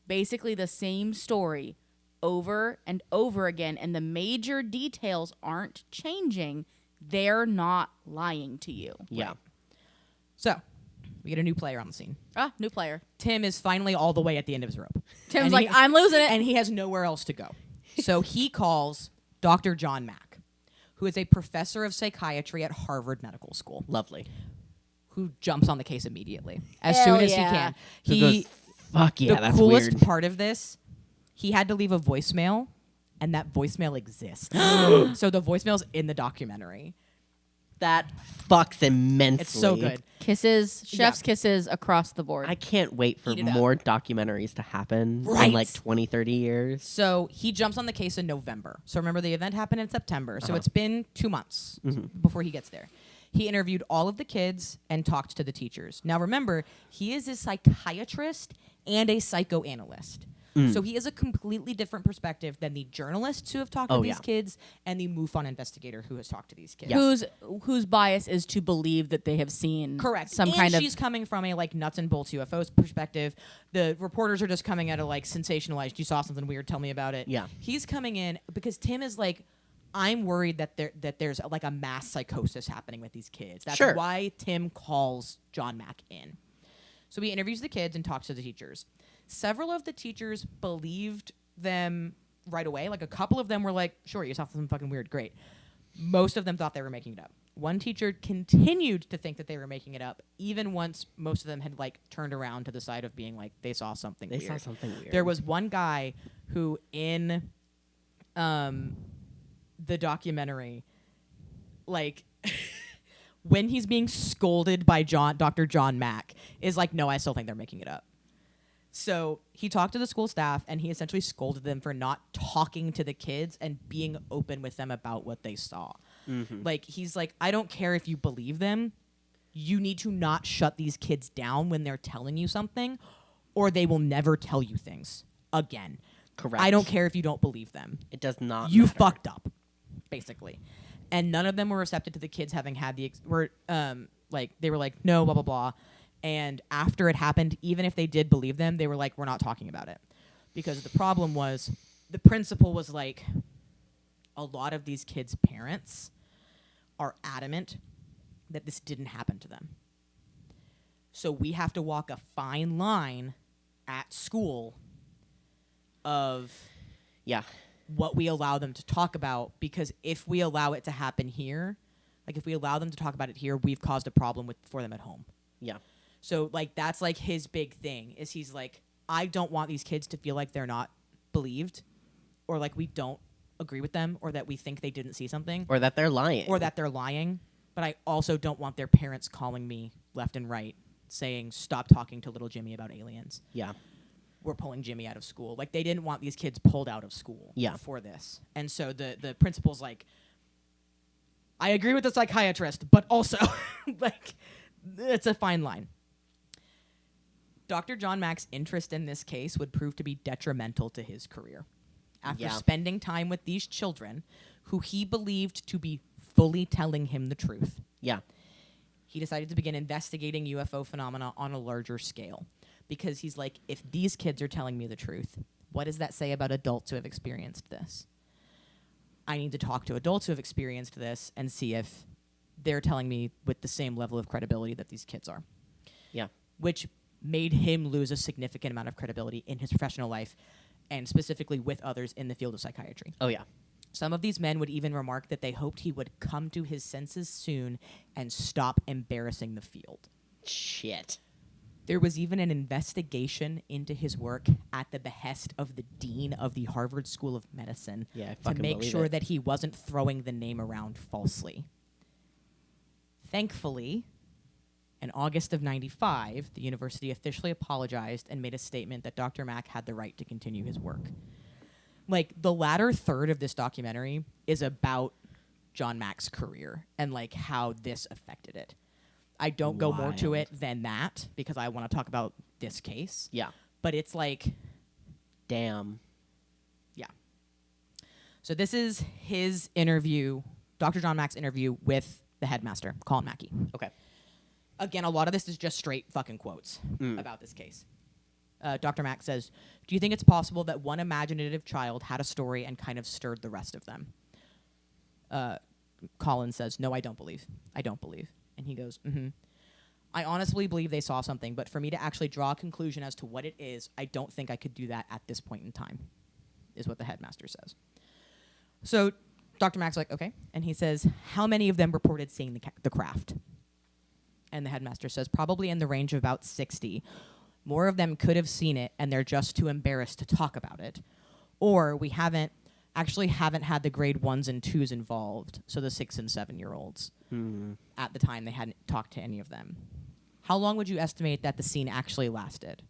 Speaker 3: basically the same story over and over again, and the major details aren't changing, they're not lying to you.
Speaker 2: Yeah.
Speaker 1: So, we get a new player on the scene.
Speaker 3: Ah, new player.
Speaker 1: Tim is finally all the way at the end of his rope.
Speaker 3: Tim's
Speaker 1: And
Speaker 3: like,
Speaker 1: he-
Speaker 3: I'm losing it.
Speaker 1: And he has nowhere else to go. So he calls Dr. John Mack, who is a professor of psychiatry at Harvard Medical School,
Speaker 2: Lovely.
Speaker 1: who jumps on the case immediately as
Speaker 3: Hell
Speaker 1: soon as
Speaker 3: yeah.
Speaker 1: he can.
Speaker 2: Who
Speaker 1: He
Speaker 2: goes, fuck yeah,
Speaker 1: the
Speaker 2: that's
Speaker 1: coolest
Speaker 2: weird.
Speaker 1: part of this, he had to leave a voicemail, and that voicemail exists. So the voicemail's in the documentary.
Speaker 2: That fucks immensely.
Speaker 1: It's so good.
Speaker 3: Kisses, chef's
Speaker 1: Yeah.
Speaker 3: kisses across the board.
Speaker 2: I can't wait for
Speaker 1: Eat it up.
Speaker 2: more documentaries to happen
Speaker 1: Right.
Speaker 2: in like 20, 30 years.
Speaker 1: So he jumps on the case in November. So remember, the event happened in September. So
Speaker 2: Uh-huh.
Speaker 1: it's been 2 months before he gets there. He interviewed all of the kids and talked to the teachers. Now remember, he is a psychiatrist and a psychoanalyst. So he has a completely different perspective than the journalists who have talked to
Speaker 2: Oh,
Speaker 1: these
Speaker 2: yeah.
Speaker 1: kids and the MUFON investigator who has talked to these kids.
Speaker 2: Yes.
Speaker 3: Whose bias is to believe that they have seen
Speaker 1: Correct.
Speaker 3: some
Speaker 1: and
Speaker 3: kind of
Speaker 1: she's coming from a like nuts and bolts UFOs perspective. The reporters are just coming at a like sensationalized. You saw something weird. Tell me about it.
Speaker 2: Yeah.
Speaker 1: He's coming in because Tim is like, I'm worried that there's like a mass psychosis happening with these kids. That's
Speaker 2: Sure.
Speaker 1: why Tim calls John Mack in. So he interviews the kids and talks to the teachers. Several of the teachers believed them right away. Like a couple of them were like, sure, you saw something fucking weird. Great. Most of them thought they were making it up. One teacher continued to think that they were making it up, even once most of them had like turned around to the side of being like they saw something
Speaker 2: They
Speaker 1: weird.
Speaker 2: saw something weird.
Speaker 1: There was one guy who in the documentary, like when he's being scolded by Dr. John Mack, is like, no, I still think they're making it up. So he talked to the school staff and he essentially scolded them for not talking to the kids and being open with them about what they saw. Like, he's like, I don't care if you believe them. You need to not shut these kids down when they're telling you something, or they will never tell you things again.
Speaker 2: Correct.
Speaker 1: I don't care if you don't believe them.
Speaker 2: It does not
Speaker 1: You
Speaker 2: matter.
Speaker 1: fucked up, basically. And none of them were receptive to the kids having had the they were like, no, blah blah blah. And after it happened, even if they did believe them, they were like, we're not talking about it, because the problem was the principal was like, a lot of these kids' parents are adamant that this didn't happen to them. So we have to walk a fine line at school of
Speaker 2: Yeah.
Speaker 1: what we allow them to talk about, because if we allow it to happen here, like if we allow them to talk about it here, we've caused a problem for them at home.
Speaker 2: Yeah.
Speaker 1: So like that's like his big thing is he's like, I don't want these kids to feel like they're not believed, or like we don't agree with them, or that we think they didn't see something,
Speaker 2: Or that they're lying.
Speaker 1: or that they're lying. But I also don't want their parents calling me left and right saying, stop talking to little Jimmy about aliens.
Speaker 2: Yeah.
Speaker 1: We're pulling Jimmy out of school. Like, they didn't want these kids pulled out of school
Speaker 2: Yeah.
Speaker 1: for this. And so the principal's like, I agree with the psychiatrist, but also, like, it's a fine line. Dr. John Mack's interest in this case would prove to be detrimental to his career. After
Speaker 2: Yeah.
Speaker 1: spending time with these children, who he believed to be fully telling him the truth,
Speaker 2: Yeah.
Speaker 1: he decided to begin investigating UFO phenomena on a larger scale, because he's like, if these kids are telling me the truth, what does that say about adults who have experienced this? I need to talk to adults who have experienced this and see if they're telling me with the same level of credibility that these kids are.
Speaker 2: Yeah.
Speaker 1: Which made him lose a significant amount of credibility in his professional life, and specifically with others in the field of psychiatry.
Speaker 2: Oh, yeah.
Speaker 1: Some of these men would even remark that they hoped he would come to his senses soon and stop embarrassing the field.
Speaker 2: Shit.
Speaker 1: There was even an investigation into his work at the behest of the dean of the Harvard School of Medicine,
Speaker 2: Yeah, I
Speaker 1: to
Speaker 2: fucking
Speaker 1: make
Speaker 2: believe
Speaker 1: sure
Speaker 2: it.
Speaker 1: that he wasn't throwing the name around falsely. Thankfully, In August of 95, the university officially apologized and made a statement that Dr. Mack had the right to continue his work. Like, the latter third of this documentary is about John Mack's career and, like, how this affected it. I don't go more to it than that because I want to talk about this case.
Speaker 2: Yeah.
Speaker 1: But it's like...
Speaker 2: Damn.
Speaker 1: Yeah. So this is his interview, Dr. John Mack's interview with the headmaster, Colin Mackey.
Speaker 2: Okay.
Speaker 1: Again, a lot of this is just straight fucking quotes about this case. Dr. Mack says, "Do you think it's possible that one imaginative child had a story and kind of stirred the rest of them?" Colin says, "No, I don't believe. And he goes, "I honestly believe they saw something, but for me to actually draw a conclusion as to what it is, I don't think I could do that at this point in time," is what the headmaster says. So Dr. Mack's like, okay. And he says, "How many of them reported seeing the craft?" And the headmaster says, "Probably in the range of about 60. More of them could have seen it, and they're just too embarrassed to talk about it. Or we haven't had the grade 1s and 2s involved, so the 6 and 7-year-olds. At the time, they hadn't talked to any of them. How long would you estimate that the scene actually lasted?"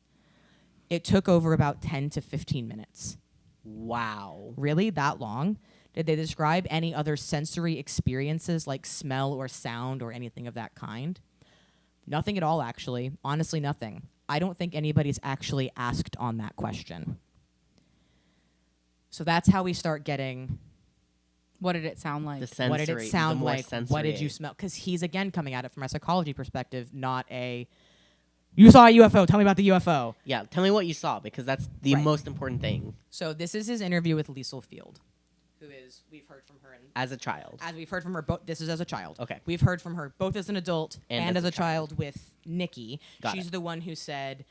Speaker 1: It took over about 10 to 15 minutes.
Speaker 2: Wow.
Speaker 1: Really? That long? Did they describe any other sensory experiences like smell or sound or anything of that kind? Nothing at all, actually. Honestly, nothing. I don't think anybody's actually asked on that question. So that's how we start getting...
Speaker 3: What did it sound like?
Speaker 2: The sensory,
Speaker 1: what did it sound like?
Speaker 2: Sensory.
Speaker 1: What did you smell? Because he's, again, coming at it from a psychology perspective, not a, "You saw a UFO, tell me about the UFO."
Speaker 2: Yeah, tell me what you saw, because that's the
Speaker 1: Right.
Speaker 2: most important thing.
Speaker 1: So this is his interview with Liesl Field, who is, we've heard from her...
Speaker 2: As a child.
Speaker 1: As we've heard from her, this is as a child.
Speaker 2: Okay.
Speaker 1: We've heard from her both as an adult and as a child with Nikki.
Speaker 2: Got
Speaker 1: She's
Speaker 2: it.
Speaker 1: the one who said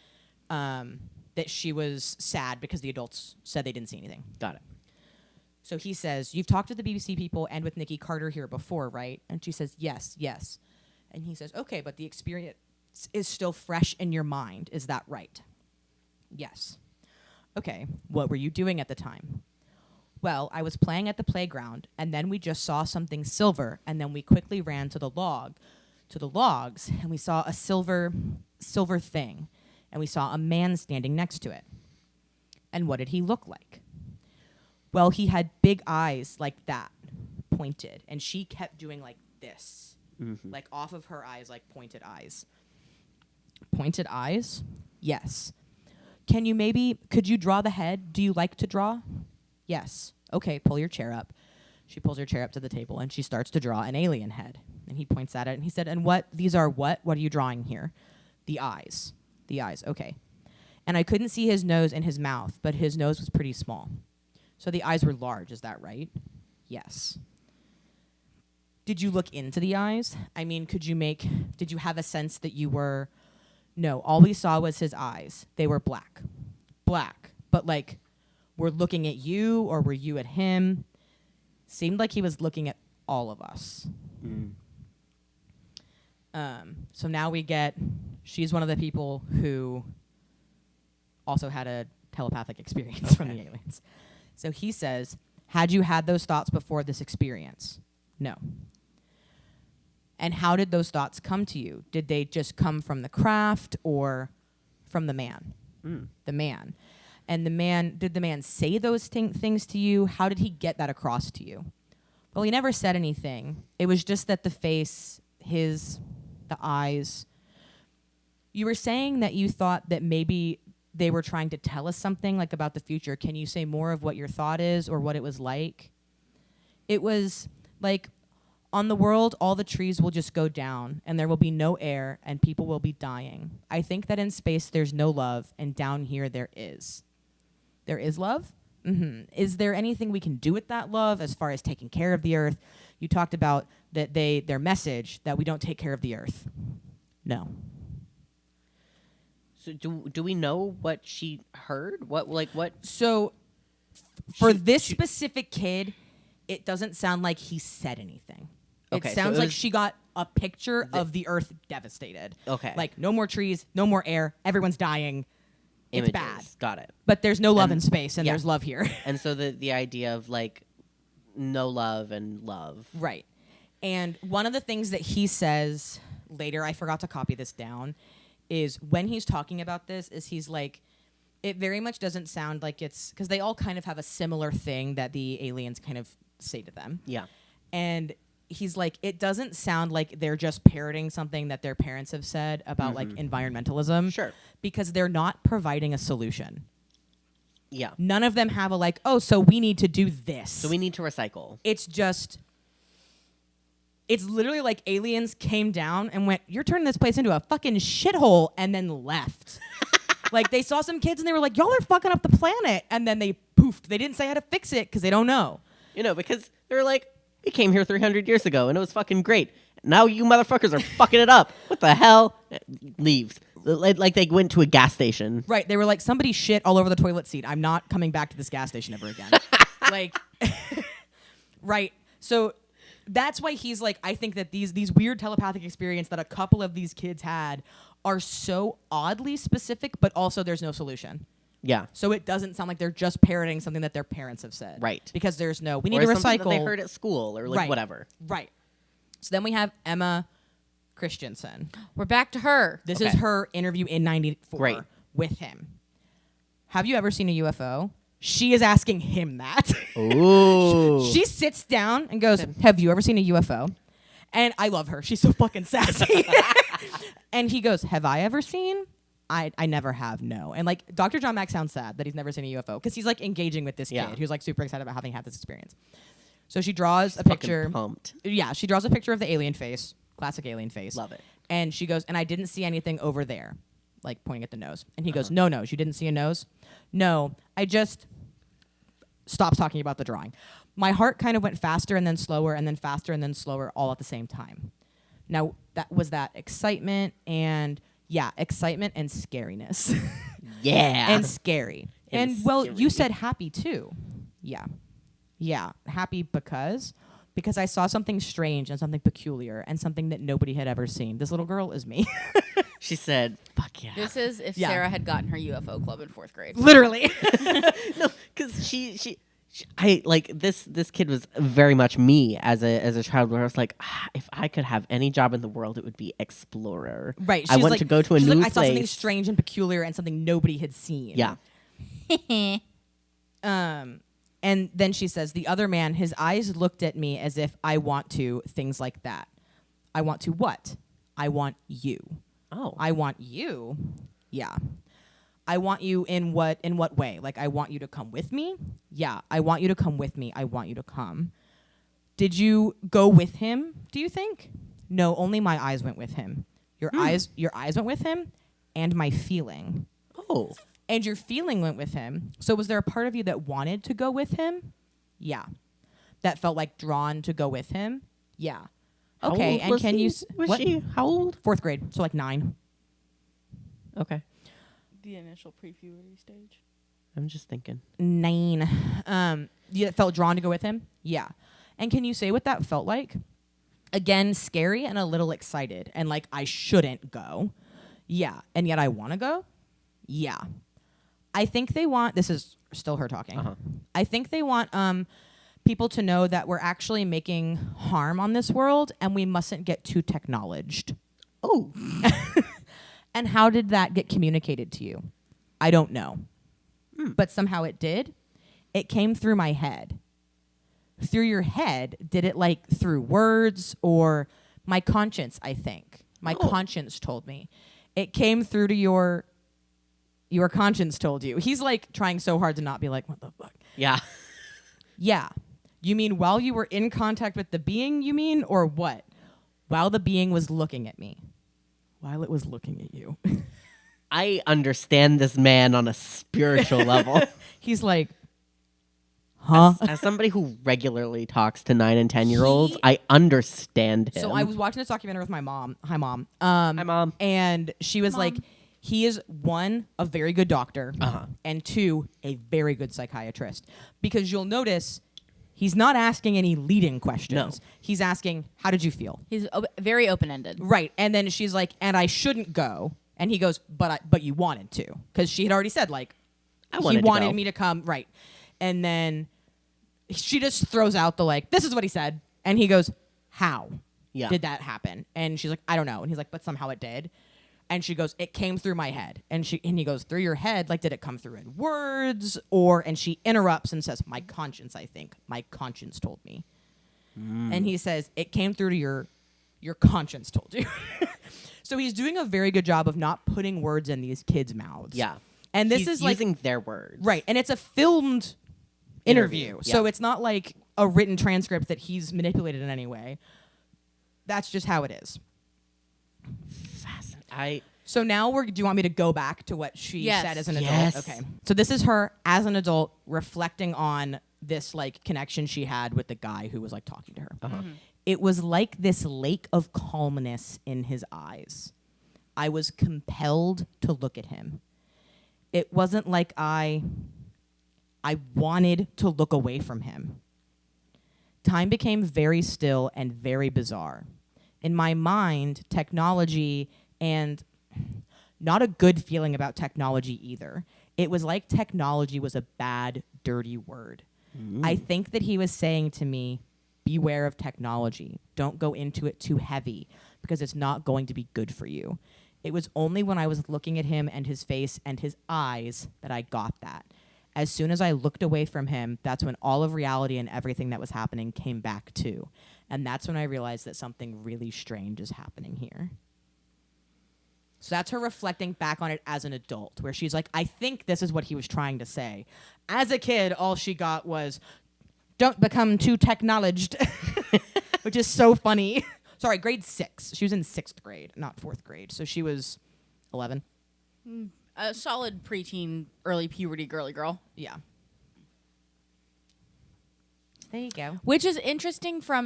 Speaker 1: that she was sad because the adults said they didn't see anything.
Speaker 2: Got it.
Speaker 1: So he says, "You've talked to the BBC people and with Nikki Carter here before, right?" And she says, yes. And he says, "Okay, but the experience is still fresh in your mind. Is that right?" "Yes." "Okay, what were you doing at the time?" "Well, I was playing at the playground, and then we just saw something silver, and then we quickly ran to the logs, and we saw a silver thing, and we saw a man standing next to it." "And what did he look like?" "Well, he had big eyes like that, pointed, and she kept doing like this, like off of her eyes, like pointed eyes." "Pointed eyes?" "Yes." Could you draw the head? Do you like to draw?" "Yes." "Okay, pull your chair up." She pulls her chair up to the table, and she starts to draw an alien head. And he points at it, and he said, "And these are what? What are you drawing here?" "The eyes." "The eyes, okay." "And I couldn't see his nose and his mouth, but his nose was pretty small." "So the eyes were large, is that right?" "Yes." "Did you look into the eyes? I mean, did you have a sense that you were..." "No, all we saw was his eyes. They were black." "Black, but like, were looking at you or were you at him?" "Seemed like he was looking at all of us." So now she's one of the people who also had a telepathic experience from the aliens. So he says, "Had you had those thoughts before this experience?" "No." "And how did those thoughts come to you? Did they just come from the craft or from the man?" "The man." "And did the man say those things to you? How did he get that across to you?" "Well, he never said anything. It was just that the face, the eyes." "You were saying that you thought that maybe they were trying to tell us something like about the future. Can you say more of what your thought is or what it was like?" "It was like, on the world, all the trees will just go down and there will be no air and people will be dying. I think that in space there's no love and down here there is." "There is love?" "Is there anything we can do with that love as far as taking care of the earth? You talked about that their message that we don't take care of the earth." "No."
Speaker 2: So do we know what she heard? What?
Speaker 1: So for this specific kid, it doesn't sound like he said anything.
Speaker 2: Okay,
Speaker 1: It
Speaker 2: so
Speaker 1: sounds
Speaker 2: it
Speaker 1: like
Speaker 2: was
Speaker 1: she got a picture of the earth devastated.
Speaker 2: Okay.
Speaker 1: Like, no more trees, no more air, everyone's dying.
Speaker 2: Images.
Speaker 1: It's bad.
Speaker 2: Got it.
Speaker 1: But there's no love
Speaker 2: And-
Speaker 1: in space, and
Speaker 2: yeah.
Speaker 1: there's love here.
Speaker 2: And so the idea of like no love and love.
Speaker 1: Right. And one of the things that he says later, I forgot to copy this down, is when he's talking about this, is he's like, it very much doesn't sound like it's, because they all kind of have a similar thing that the aliens kind of say to them.
Speaker 2: Yeah.
Speaker 1: And he's like, it doesn't sound like they're just parroting something that their parents have said about like environmentalism.
Speaker 2: Sure.
Speaker 1: Because they're not providing a solution.
Speaker 2: Yeah.
Speaker 1: None of them have a like, oh, so we need to do this.
Speaker 2: So we need to recycle.
Speaker 1: It's literally like aliens came down and went, you're turning this place into a fucking shithole, and then left. Like, they saw some kids and they were like, y'all are fucking up the planet. And then they poofed. They didn't say how to fix it because they don't know.
Speaker 2: You know, because they were like, we came here 300 years ago and it was fucking great. Now you motherfuckers are fucking it up. What the hell? Leaves. Like they went to a gas station.
Speaker 1: Right. They were like, somebody shit all over the toilet seat. I'm not coming back to this gas station ever again. Like, right. So that's why he's like, I think that these weird telepathic experience that a couple of these kids had are so oddly specific, but also there's no solution.
Speaker 2: Yeah.
Speaker 1: So it doesn't sound like they're just parroting something that their parents have said.
Speaker 2: Right.
Speaker 1: Because there's no, we need
Speaker 2: or
Speaker 1: to
Speaker 2: something
Speaker 1: recycle.
Speaker 2: That they heard at school or like
Speaker 1: Right.
Speaker 2: whatever.
Speaker 1: Right. So then we have Emma Christensen.
Speaker 3: We're back to her.
Speaker 1: This
Speaker 2: Okay.
Speaker 1: is her interview in 94
Speaker 2: Great.
Speaker 1: with him. Have you ever seen a UFO? She is asking him that.
Speaker 2: Ooh.
Speaker 1: She sits down and goes, have you ever seen a UFO? And I love her. She's so fucking sassy. And he goes, have I ever seen? I never have, no. And like Dr. John Mack sounds sad that he's never seen a UFO because he's like engaging with this kid who's like super excited about having had this experience. So she draws a picture.
Speaker 2: Fucking pumped.
Speaker 1: Yeah, she draws a picture of the alien face, classic alien face.
Speaker 2: Love it.
Speaker 1: And she goes, and I didn't see anything over there, like pointing at the nose. And he goes, no, you didn't see a nose? No, I just stopped talking about the drawing. My heart kind of went faster and then slower and then faster and then slower all at the same time. Now, that was that excitement and, excitement and scariness.
Speaker 2: Yeah.
Speaker 1: And scary. And, well, you said happy, too. Yeah. Yeah, happy because I saw something strange and something peculiar and something that nobody had ever seen. This little girl is me.
Speaker 2: She said, fuck yeah.
Speaker 3: This is if Sarah had gotten her UFO club in 4th grade.
Speaker 1: Literally.
Speaker 2: No, because I like this kid was very much me as a child, where I was like, if I could have any job in the world, it would be explorer.
Speaker 1: Right.
Speaker 2: I want to go to a new
Speaker 1: I
Speaker 2: place.
Speaker 1: saw something strange and peculiar and something nobody had seen.
Speaker 2: Yeah.
Speaker 1: And then she says, the other man, his eyes looked at me as if I want to, things like that. I want to what? I want you.
Speaker 2: Oh.
Speaker 1: I want you? Yeah. I want you in what way? Like, I want you to come with me? Yeah, I want you to come with me. I want you to come. Did you go with him, do you think? No, only my eyes went with him. Your eyes went with him and my feeling.
Speaker 2: Oh.
Speaker 1: And your feeling went with him. So was there a part of you that wanted to go with him? Yeah. That felt like drawn to go with him? Yeah. Okay,
Speaker 2: How old
Speaker 1: and
Speaker 2: was
Speaker 1: can
Speaker 2: he?
Speaker 1: you
Speaker 2: Was she? How old?
Speaker 1: 4th grade, so like 9.
Speaker 2: Okay.
Speaker 3: The initial pre-puberty stage.
Speaker 2: I'm just thinking.
Speaker 1: 9. You felt drawn to go with him? Yeah. And can you say what that felt like? Again, scary and a little excited and like I shouldn't go. Yeah. And yet I want to go? Yeah. I think they want, this is still her talking. I think they want people to know that we're actually making harm on this world and we mustn't get too technologed.
Speaker 2: Oh.
Speaker 1: And how did that get communicated to you? I don't know. But somehow it did. It came through my head. Through your head, did it like through words or my conscience, I think. My conscience told me. It came through to your conscience told you. He's like trying so hard to not be like, what the fuck?
Speaker 2: Yeah.
Speaker 1: Yeah. You mean while you were in contact with the being, you mean, or what? While the being was looking at me. While it was looking at you.
Speaker 2: I understand this man on a spiritual level.
Speaker 1: He's like, huh?
Speaker 2: As somebody who regularly talks to 9 and 10-year-olds, I understand him.
Speaker 1: So I was watching this documentary with my mom. Hi, Mom.
Speaker 2: Hi, Mom.
Speaker 1: And she was like, he is 1, a very good doctor, and 2, a very good psychiatrist. Because you'll notice he's not asking any leading questions.
Speaker 2: No.
Speaker 1: He's asking, how did you feel?
Speaker 3: He's very open-ended.
Speaker 1: Right. And then she's like, and I shouldn't go. And he goes, but you wanted to. Because she had already said, like, he wanted me to come. Right. And then she just throws out the, like, this is what he said. And he goes, how? did that happen? And she's like, I don't know. And he's like, but somehow it did. And she goes, it came through my head. And he goes, through your head? Like, did it come through in words? And she interrupts and says, my conscience, I think. My conscience told me. And he says, it came through to your conscience told you. So he's doing a very good job of not putting words in these kids' mouths.
Speaker 2: Yeah.
Speaker 1: And this
Speaker 2: He's
Speaker 1: is like
Speaker 2: using their words.
Speaker 1: Right. And it's a filmed interview.
Speaker 2: Yeah.
Speaker 1: So it's not like a written transcript that he's manipulated in any way. That's just how it is. So now do you want me to go back to what she said as an adult? Okay. So this is her as an adult reflecting on this like connection she had with the guy who was like talking to her. It was like this lake of calmness in his eyes. I was compelled to look at him. It wasn't like I wanted to look away from him. Time became very still and very bizarre. In my mind, technology and not a good feeling about technology either. It was like technology was a bad, dirty word. I think that he was saying to me, beware of technology. Don't go into it too heavy because it's not going to be good for you. It was only when I was looking at him and his face and his eyes that I got that. As soon as I looked away from him, that's when all of reality and everything that was happening came back too. And that's when I realized that something really strange is happening here. So that's her reflecting back on it as an adult, where she's like, I think this is what he was trying to say. As a kid, all she got was, don't become too technologed, which is so funny. Sorry, grade 6. She was in 6th grade, not 4th grade. So she was 11.
Speaker 3: A solid preteen, early puberty girly girl.
Speaker 1: Yeah. There you go.
Speaker 3: Which is interesting from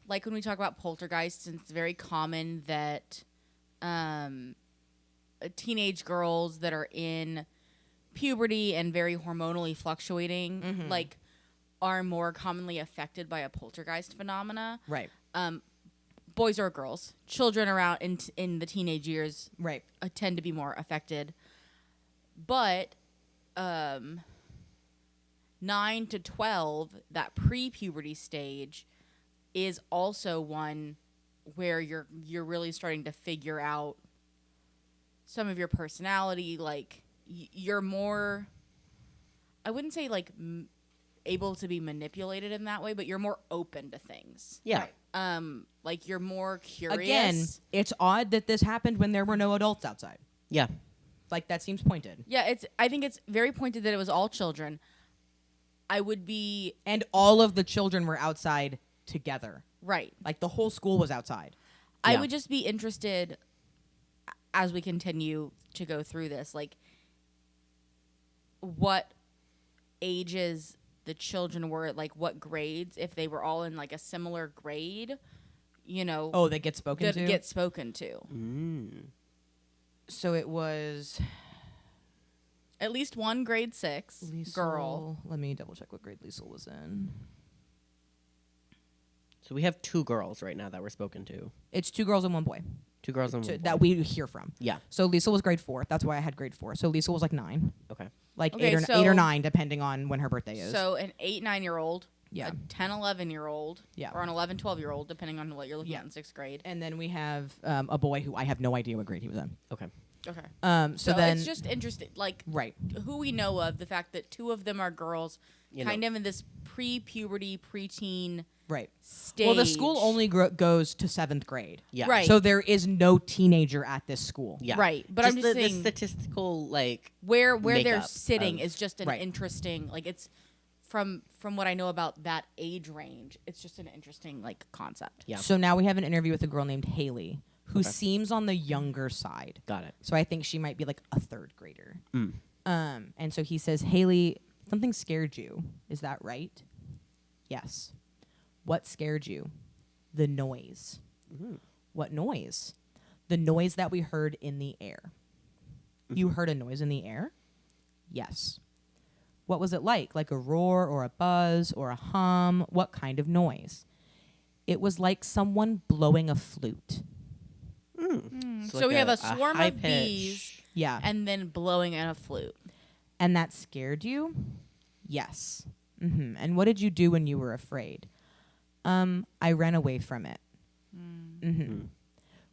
Speaker 3: like when we talk about poltergeists, and it's very common that teenage girls that are in puberty and very hormonally fluctuating, like, are more commonly affected by a poltergeist phenomena.
Speaker 1: Right.
Speaker 3: Boys or girls, children around in the teenage years,
Speaker 1: Right.
Speaker 3: Tend to be more affected. But 9 to 12, that pre-puberty stage, is also one where you're really starting to figure out some of your personality. Like, you're more, I wouldn't say like able to be manipulated in that way, but you're more open to things.
Speaker 2: Yeah.
Speaker 3: Right. Like, you're more curious.
Speaker 1: Again, it's odd that this happened when there were no adults outside.
Speaker 2: Yeah.
Speaker 1: Like, that seems pointed.
Speaker 3: Yeah, I think it's very pointed that it was all children.
Speaker 1: And all of the children were outside together.
Speaker 3: Right.
Speaker 1: Like, the whole school was outside.
Speaker 3: I
Speaker 2: Yeah.
Speaker 3: would just be interested, as we continue to go through this, like, what ages the children were, like, what grades, if they were all in, like, a similar grade, you know.
Speaker 1: Oh, that get spoken to?
Speaker 3: Get spoken to.
Speaker 1: So it was...
Speaker 3: At least one grade 6 girl.
Speaker 1: Let me double check what grade Liesel was in.
Speaker 2: So we have 2 girls right now that were spoken to.
Speaker 1: It's 2 girls and 1 boy.
Speaker 2: 2 girls and 1 boy.
Speaker 1: That we hear from.
Speaker 2: Yeah.
Speaker 1: So Liesel was grade 4. That's why I had grade 4. So Liesel was like 9.
Speaker 2: Okay.
Speaker 1: Like
Speaker 3: Okay,
Speaker 1: 8 or 9, depending on when her birthday is.
Speaker 3: So an 8-9-year-old,
Speaker 1: Yeah.
Speaker 3: a 10-11-year-old,
Speaker 1: Yeah.
Speaker 3: or an 11-12-year-old, depending on what you're looking at in 6th grade.
Speaker 1: And then we have a boy who I have no idea what grade he was in.
Speaker 2: Okay.
Speaker 3: Okay.
Speaker 1: So
Speaker 3: then
Speaker 1: then...
Speaker 3: it's just interesting, like,
Speaker 1: Right.
Speaker 3: who we know of, the fact that 2 of them are girls, kind of in this pre-puberty, preteen
Speaker 1: Right.
Speaker 3: stage.
Speaker 1: Well, the school only goes to 7th grade.
Speaker 2: Yeah.
Speaker 3: Right.
Speaker 1: So there is no teenager at this school.
Speaker 2: Yeah.
Speaker 3: Right. But I'm just
Speaker 2: the
Speaker 3: saying
Speaker 2: statistical, like,
Speaker 3: where they're
Speaker 2: makeup
Speaker 3: sitting
Speaker 2: of-
Speaker 3: is just an
Speaker 1: Right.
Speaker 3: interesting, like, it's from what I know about that age range, it's just an interesting, like, concept.
Speaker 2: Yeah.
Speaker 1: So now we have an interview with a girl named Haley, who seems on the younger side.
Speaker 2: Got it.
Speaker 1: So I think she might be like a 3rd grader.
Speaker 2: Mm.
Speaker 1: And so he says, Haley, something scared you. Is that right? Yes. What scared you? The noise. What noise? The noise that we heard in the air. You heard a noise in the air? Yes. What was it like? Like a roar or a buzz or a hum? What kind of noise? It was like someone blowing a flute.
Speaker 3: So we have a swarm of bees
Speaker 1: Yeah.
Speaker 3: and then blowing in a flute.
Speaker 1: And that scared you? Yes. And what did you do when you were afraid? I ran away from it.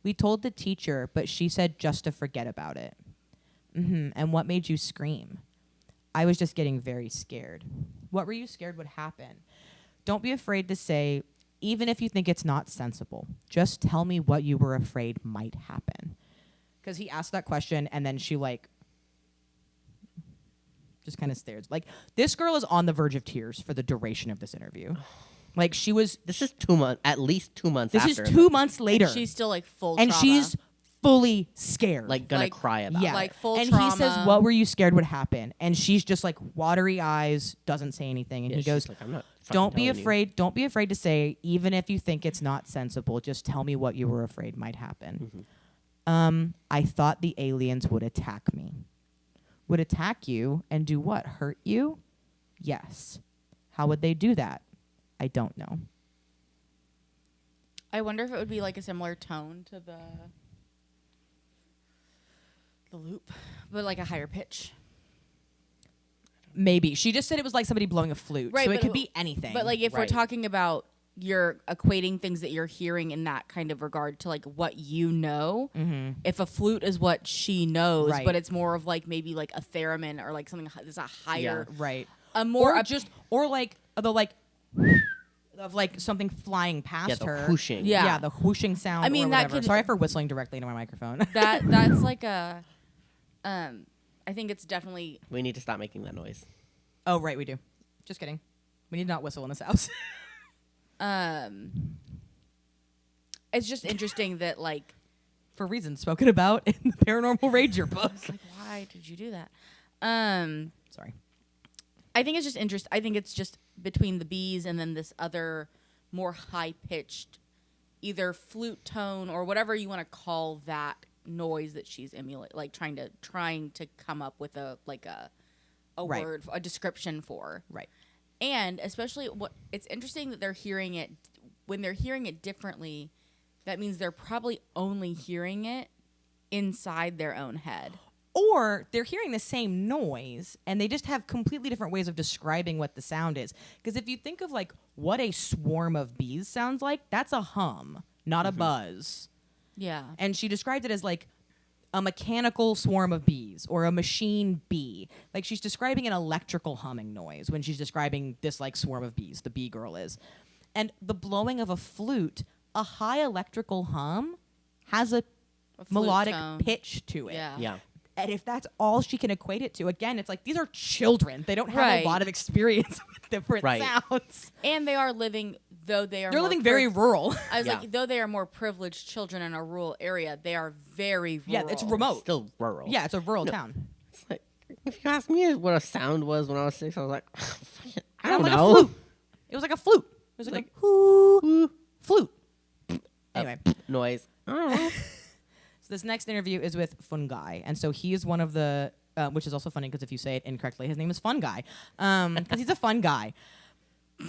Speaker 1: We told the teacher, but she said just to forget about it. And what made you scream? I was just getting very scared. What were you scared would happen? Don't be afraid to say, even if you think it's not sensible, just tell me what you were afraid might happen. Because he asked that question, and then she, like, just kind of stares. Like, this girl is on the verge of tears for the duration of this interview. Like, she was...
Speaker 2: This is 2 months, at least 2 months
Speaker 1: This
Speaker 2: after.
Speaker 1: is 2 months later.
Speaker 3: And she's still like full
Speaker 1: and
Speaker 3: trauma.
Speaker 1: she's fully scared.
Speaker 2: Like, gonna
Speaker 3: like-
Speaker 2: cry about
Speaker 1: yeah.
Speaker 2: it.
Speaker 3: like full
Speaker 1: and
Speaker 3: trauma.
Speaker 1: he says, what were you scared would happen? And she's just like watery eyes, doesn't say anything. And
Speaker 2: Yeah,
Speaker 1: he
Speaker 2: she's
Speaker 1: goes,
Speaker 2: like, I'm not fucking
Speaker 1: don't be
Speaker 2: telling you."
Speaker 1: afraid. Don't be afraid to say, even if you think it's not sensible, just tell me what you were afraid might happen. I thought the aliens would attack me. Would attack you and do what? Hurt you? Yes. How would they do that? I don't know.
Speaker 3: I wonder if it would be like a similar tone to the loop, but like a higher pitch.
Speaker 1: Maybe. She just said it was like somebody blowing a flute.
Speaker 3: Right,
Speaker 1: so it
Speaker 3: but
Speaker 1: could
Speaker 3: it-
Speaker 1: be anything.
Speaker 3: But like if we're
Speaker 2: Right.
Speaker 3: talking about you're equating things that you're hearing in that kind of regard to like what you know. If a flute is what she knows,
Speaker 1: Right.
Speaker 3: but it's more of like maybe like a theremin or like something that's a higher,
Speaker 1: right.
Speaker 3: a more
Speaker 1: Or like the like of like something flying past
Speaker 2: Yeah, the
Speaker 1: her.
Speaker 2: whooshing.
Speaker 3: Yeah.
Speaker 1: The whooshing sound.
Speaker 3: I mean,
Speaker 1: or
Speaker 3: that
Speaker 1: whatever.
Speaker 3: could-
Speaker 1: Sorry for whistling directly into my microphone.
Speaker 3: that's like a I think it's definitely
Speaker 2: We need to stop making that noise.
Speaker 1: Oh, right, we do. Just kidding. We need to not whistle in this house.
Speaker 3: it's just interesting that like
Speaker 1: For reasons spoken about in the Paranormal Ranger book.
Speaker 3: like why did you do that?
Speaker 1: Sorry.
Speaker 3: I think it's just interesting. I think it's just between the bees and then this other more high pitched, either flute tone or whatever you want to call that noise that she's emulating, like trying to come up with a
Speaker 1: Right.
Speaker 3: word, a description for.
Speaker 1: Right.
Speaker 3: And especially it's interesting that they're hearing it when they're hearing it differently. That means they're probably only hearing it inside their own head.
Speaker 1: Or they're hearing the same noise and they just have completely different ways of describing what the sound is. Because if you think of like what a swarm of bees sounds like, that's a hum, not a buzz.
Speaker 3: Yeah.
Speaker 1: And she described it as like a mechanical swarm of bees or a machine bee. Like she's describing an electrical humming noise when she's describing this like swarm of bees, the bee girl is. And the blowing of a flute, a high electrical hum has a
Speaker 3: flute
Speaker 1: melodic
Speaker 3: tone.
Speaker 1: pitch to it.
Speaker 3: Yeah.
Speaker 2: Yeah.
Speaker 1: And if that's all she can equate it to, again, it's like these are children. They don't have
Speaker 3: Right.
Speaker 1: a lot of experience with different
Speaker 2: Right.
Speaker 1: sounds.
Speaker 3: And they are living, though they are
Speaker 1: They're
Speaker 3: more
Speaker 1: living very rural.
Speaker 3: I was
Speaker 2: Yeah.
Speaker 3: like, though they are more privileged children in a rural area, they are very rural.
Speaker 1: Yeah, it's remote.
Speaker 2: Still rural.
Speaker 1: Yeah, it's a rural town.
Speaker 2: It's like, if you ask me what a sound was when I was 6, I was like, I
Speaker 1: Sounded
Speaker 2: don't
Speaker 1: like
Speaker 2: know.
Speaker 1: a flute. It was like a flute. It was like a whoo, flute. Anyway,
Speaker 2: Noise. I don't know.
Speaker 1: so this next interview is with Fungi, and so he is one of the, which is also funny because if you say it incorrectly, his name is Fun Guy, because he's a fun guy.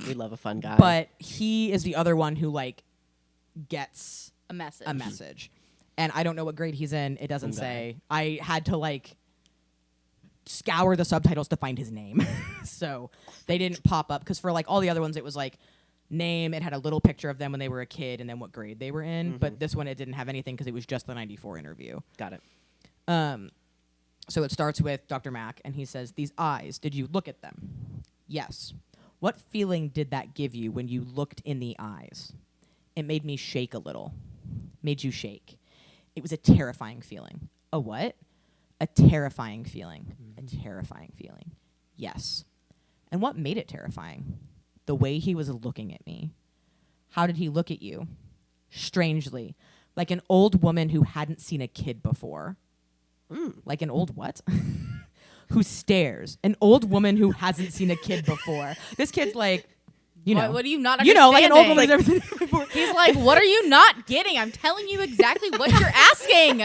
Speaker 2: We love a fun guy.
Speaker 1: But he is the other one who like gets
Speaker 3: a message.
Speaker 1: a message, and I don't know what grade he's in. It doesn't
Speaker 2: Fungi.
Speaker 1: say. I had to like scour the subtitles to find his name, so they didn't pop up. Because for like all the other ones, it was like name. It had a little picture of them when they were a kid, and then what grade they were in. But this one, it didn't have anything because it was just the '94 interview.
Speaker 2: Got it.
Speaker 1: So it starts with Dr. Mack, and he says, "These eyes. Did you look at them?" Yes. What feeling did that give you when you looked in the eyes? It made me shake a little. Made you shake. It was a terrifying feeling. A what? A terrifying feeling. A terrifying feeling. Yes. And what made it terrifying? The way he was looking at me. How did he look at you? Strangely. Like an old woman who hadn't seen a kid before. Like an old what? Who stares. An old woman who hasn't seen a kid before. This kid's like, you know.
Speaker 3: What do you not
Speaker 1: You know, like an old
Speaker 3: understanding?
Speaker 1: woman who's never seen it before.
Speaker 3: He's like, what are you not getting? I'm telling you exactly what you're asking.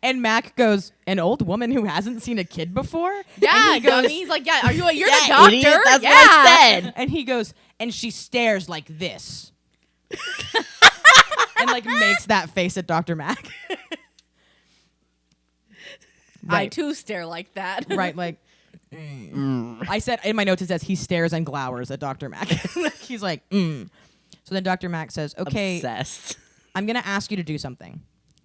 Speaker 1: And Mac goes, an old woman who hasn't seen a kid before?
Speaker 3: Yeah,
Speaker 1: And he goes,
Speaker 3: dummy. He's like, yeah, you're the
Speaker 2: Yeah,
Speaker 3: doctor.
Speaker 2: idiot, that's
Speaker 3: yeah.
Speaker 2: what I said.
Speaker 1: And he goes, and she stares like this. And like makes that face at Dr. Mac.
Speaker 3: I too stare like that.
Speaker 1: Right, like I said in my notes it says he stares and glowers at Dr. Mac. He's like, So then Dr. Mack says, okay,
Speaker 2: Obsessed.
Speaker 1: I'm going to ask you to do something.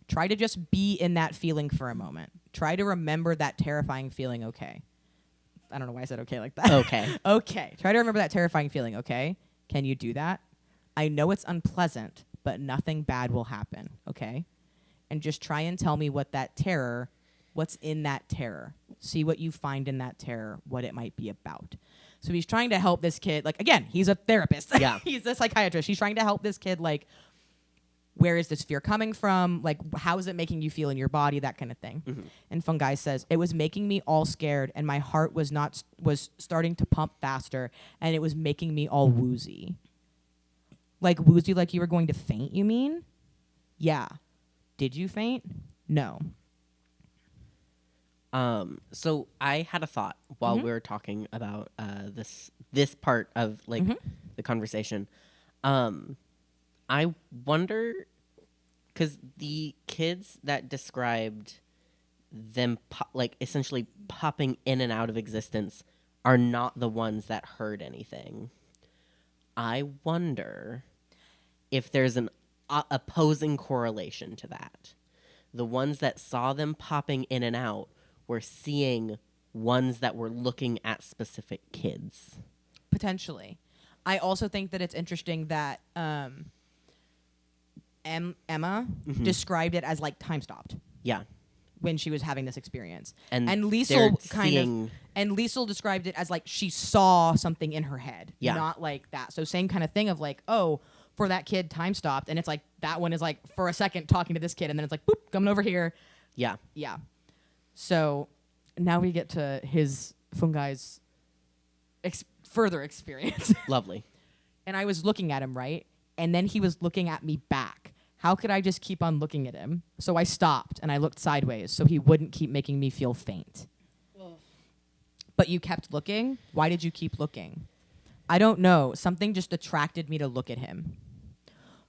Speaker 1: Try to just be in that feeling for a moment. Try to remember that terrifying feeling, okay? I don't know why I said okay like that.
Speaker 2: Okay.
Speaker 1: Okay. Try to remember that terrifying feeling, okay? Can you do that? I know it's unpleasant, but nothing bad will happen, okay? And just try and tell me what's in that terror. See what you find in that terror, what it might be about. So he's trying to help this kid. Like, again, he's a therapist.
Speaker 2: Yeah.
Speaker 1: He's a psychiatrist. He's trying to help this kid, like, where is this fear coming from? Like, how is it making you feel in your body? That kind of thing. Mm-hmm. And Fungi says, it was making me all scared, and my heart was starting to pump faster, and it was making me all woozy. Like, woozy like you were going to faint, you mean? Yeah. Did you faint? No.
Speaker 2: So I had a thought while we were talking about this part of like the conversation. I wonder, because the kids that described them like essentially popping in and out of existence are not the ones that heard anything. I wonder if there's an opposing correlation to that. The ones that saw them popping in and out were seeing ones that were looking at specific kids.
Speaker 1: Potentially. I also think that it's interesting that Emma described it as like time stopped.
Speaker 2: Yeah.
Speaker 1: When she was having this experience.
Speaker 2: And
Speaker 1: Liesel Liesel described it as like she saw something in her head.
Speaker 2: Yeah.
Speaker 1: Not like that. So same kind of thing of like, oh, for that kid, time stopped. And it's like that one is like for a second talking to this kid and then it's like, boop, coming over here.
Speaker 2: Yeah.
Speaker 1: Yeah. So now we get to his Fungi's further experience.
Speaker 2: Lovely.
Speaker 1: And I was looking at him, right? And then he was looking at me back. How could I just keep on looking at him? So I stopped and I looked sideways so he wouldn't keep making me feel faint. Ugh. But you kept looking? Why did you keep looking? I don't know. Something just attracted me to look at him.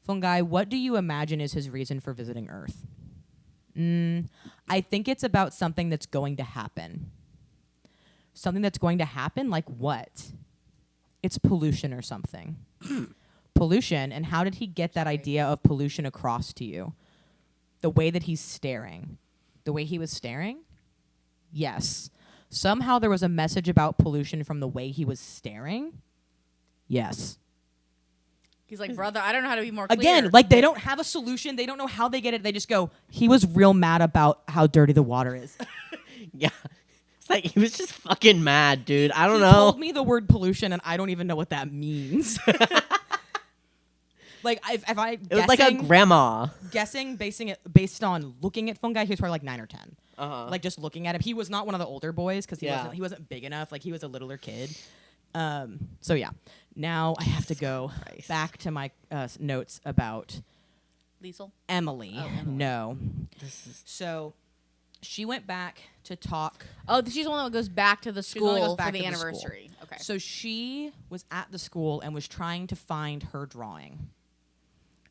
Speaker 1: Fungi, what do you imagine is his reason for visiting Earth? I think it's about something that's going to happen. Something that's going to happen? Like what? It's pollution or something. Pollution, and how did he get that idea of pollution across to you? The way that he's staring. The way he was staring? Yes. Somehow there was a message about pollution from the way he was staring? Yes.
Speaker 3: He's like, brother, I don't know how to be more clear.
Speaker 1: Again, like they don't have a solution. They don't know how they get it. They just go, he was real mad about how dirty the water is.
Speaker 2: Yeah. It's like he was just fucking mad, dude. I don't know.
Speaker 1: He told me the word pollution, and I don't even know what that means. Like, if I
Speaker 2: it was like a grandma.
Speaker 1: Guessing, basing it based on looking at Fungi, he was probably like 9 or 10. Like, just looking at him. He was not one of the older boys, because he wasn't big enough. Like, he was a littler kid. So, yeah. Now I have to go back to my notes about
Speaker 3: Liesel?
Speaker 1: Emily.
Speaker 3: Oh, Emily.
Speaker 1: No. So, she went back to talk.
Speaker 3: Oh, she's the one that goes back to the school
Speaker 1: back
Speaker 3: for the
Speaker 1: to
Speaker 3: anniversary.
Speaker 1: School.
Speaker 3: Okay.
Speaker 1: So she was at the school and was trying to find her drawing.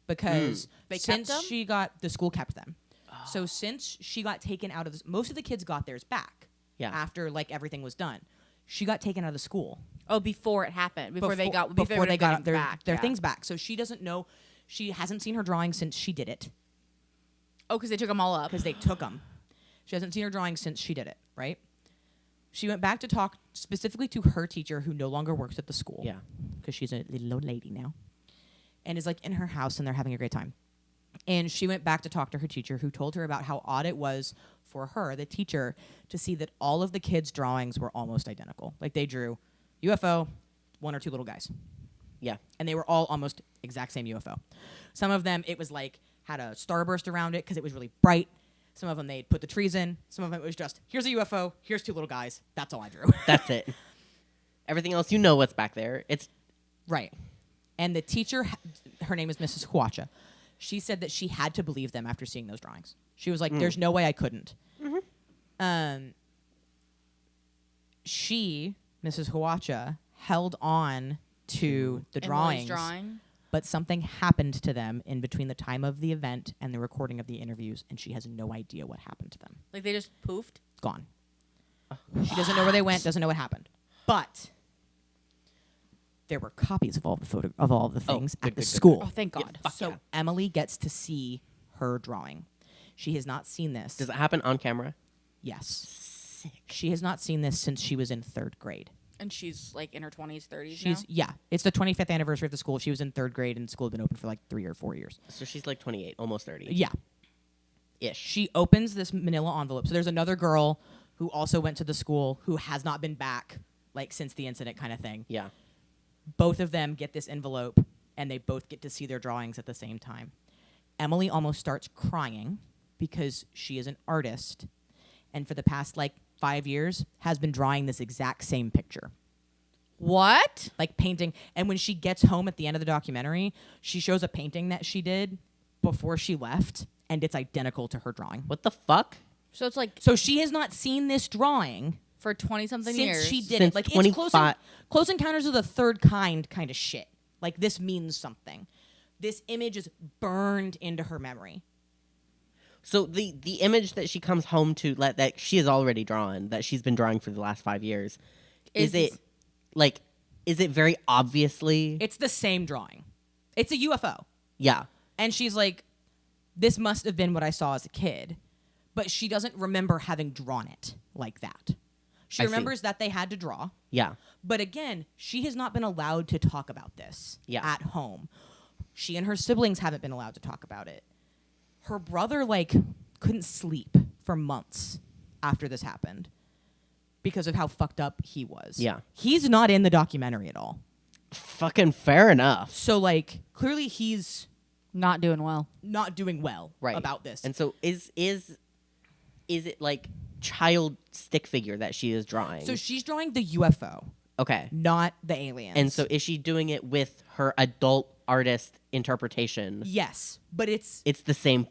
Speaker 1: Because since she got, the school kept them. Oh. So since she got taken out of, most of the kids got theirs back. Yeah. After like everything was done. She got taken out of the school.
Speaker 3: Oh, before it happened. Before they got
Speaker 1: their things back. So she doesn't know, she hasn't seen her drawing since she did it.
Speaker 3: Oh, because they took them all up.
Speaker 1: Because they took them. She hasn't seen her drawing since she did it, right? She went back to talk specifically to her teacher who no longer works at the school. Yeah. Because she's a little old lady now. And is like in her house and they're having a great time. And she went back to talk to her teacher who told her about how odd it was for her, the teacher, to see that all of the kids' drawings were almost identical. Like they drew UFO, 1 or 2 little guys. Yeah. And they were all almost exact same UFO. Some of them, it was like, had a starburst around it because it was really bright. Some of them, they'd put the trees in. Some of them, it was just, here's a UFO, here's 2 little guys. That's all I drew.
Speaker 2: That's it. Everything else, you know what's back there. It's
Speaker 1: right. And the teacher, her name is Mrs. Huacha. She said that she had to believe them after seeing those drawings. She was like, there's no way I couldn't. Mm-hmm. She, Mrs. Huacha, held on to the drawings. But something happened to them in between the time of the event and the recording of the interviews, and she has no idea what happened to them.
Speaker 3: Like they just poofed?
Speaker 1: Gone. She doesn't know where they went, doesn't know what happened. But there were copies of all the things at the
Speaker 2: good.
Speaker 1: school.
Speaker 3: Oh, thank God.
Speaker 1: So Emily gets to see her drawing. She has not seen this.
Speaker 2: Does it happen on camera?
Speaker 1: Yes.
Speaker 2: Sick.
Speaker 1: She has not seen this since she was in 3rd grade.
Speaker 3: And she's like in her 20s, 30s
Speaker 1: She's it's the 25th anniversary of the school. She was in 3rd grade and school had been open for like 3 or 4 years.
Speaker 2: So she's like 28, almost 30.
Speaker 1: Yeah.
Speaker 2: Ish.
Speaker 1: She opens this manila envelope. So there's another girl who also went to the school who has not been back like since the incident kind of thing.
Speaker 2: Yeah.
Speaker 1: Both of them get this envelope and they both get to see their drawings at the same time. Emily almost starts crying because she is an artist and for the past like 5 years has been drawing this exact same picture.
Speaker 3: What?
Speaker 1: Like painting. And when she gets home at the end of the documentary, she shows a painting that she did before she left and it's identical to her drawing.
Speaker 2: What the fuck?
Speaker 3: So it's like
Speaker 1: So she has not seen this drawing
Speaker 3: for 20-something
Speaker 1: since
Speaker 3: years.
Speaker 1: she did
Speaker 2: Since
Speaker 1: it. Like it's
Speaker 2: 25
Speaker 1: close encounters of the third kind of shit. Like this means something. This image is burned into her memory.
Speaker 2: So the image that she comes home to that she has already drawn, that she's been drawing for the last 5 years, is it very obviously?
Speaker 1: It's the same drawing. It's a UFO.
Speaker 2: Yeah.
Speaker 1: And she's like, this must have been what I saw as a kid. But she doesn't remember having drawn it like that. She
Speaker 2: I see.
Speaker 1: remembers that they had to draw.
Speaker 2: Yeah.
Speaker 1: But again, she has not been allowed to talk about this at home. She and her siblings haven't been allowed to talk about it. Her brother, like, couldn't sleep for months after this happened because of how fucked up he was.
Speaker 2: Yeah.
Speaker 1: He's not in the documentary at all.
Speaker 2: Fucking fair enough.
Speaker 1: So, like, clearly he's
Speaker 3: not doing well.
Speaker 1: not doing well about this.
Speaker 2: And so is it like child stick figure that she is drawing?
Speaker 1: So she's drawing the UFO,
Speaker 2: okay.
Speaker 1: not the aliens.
Speaker 2: And so is she doing it with her adult artist interpretation?
Speaker 1: yes, but it's
Speaker 2: It's the same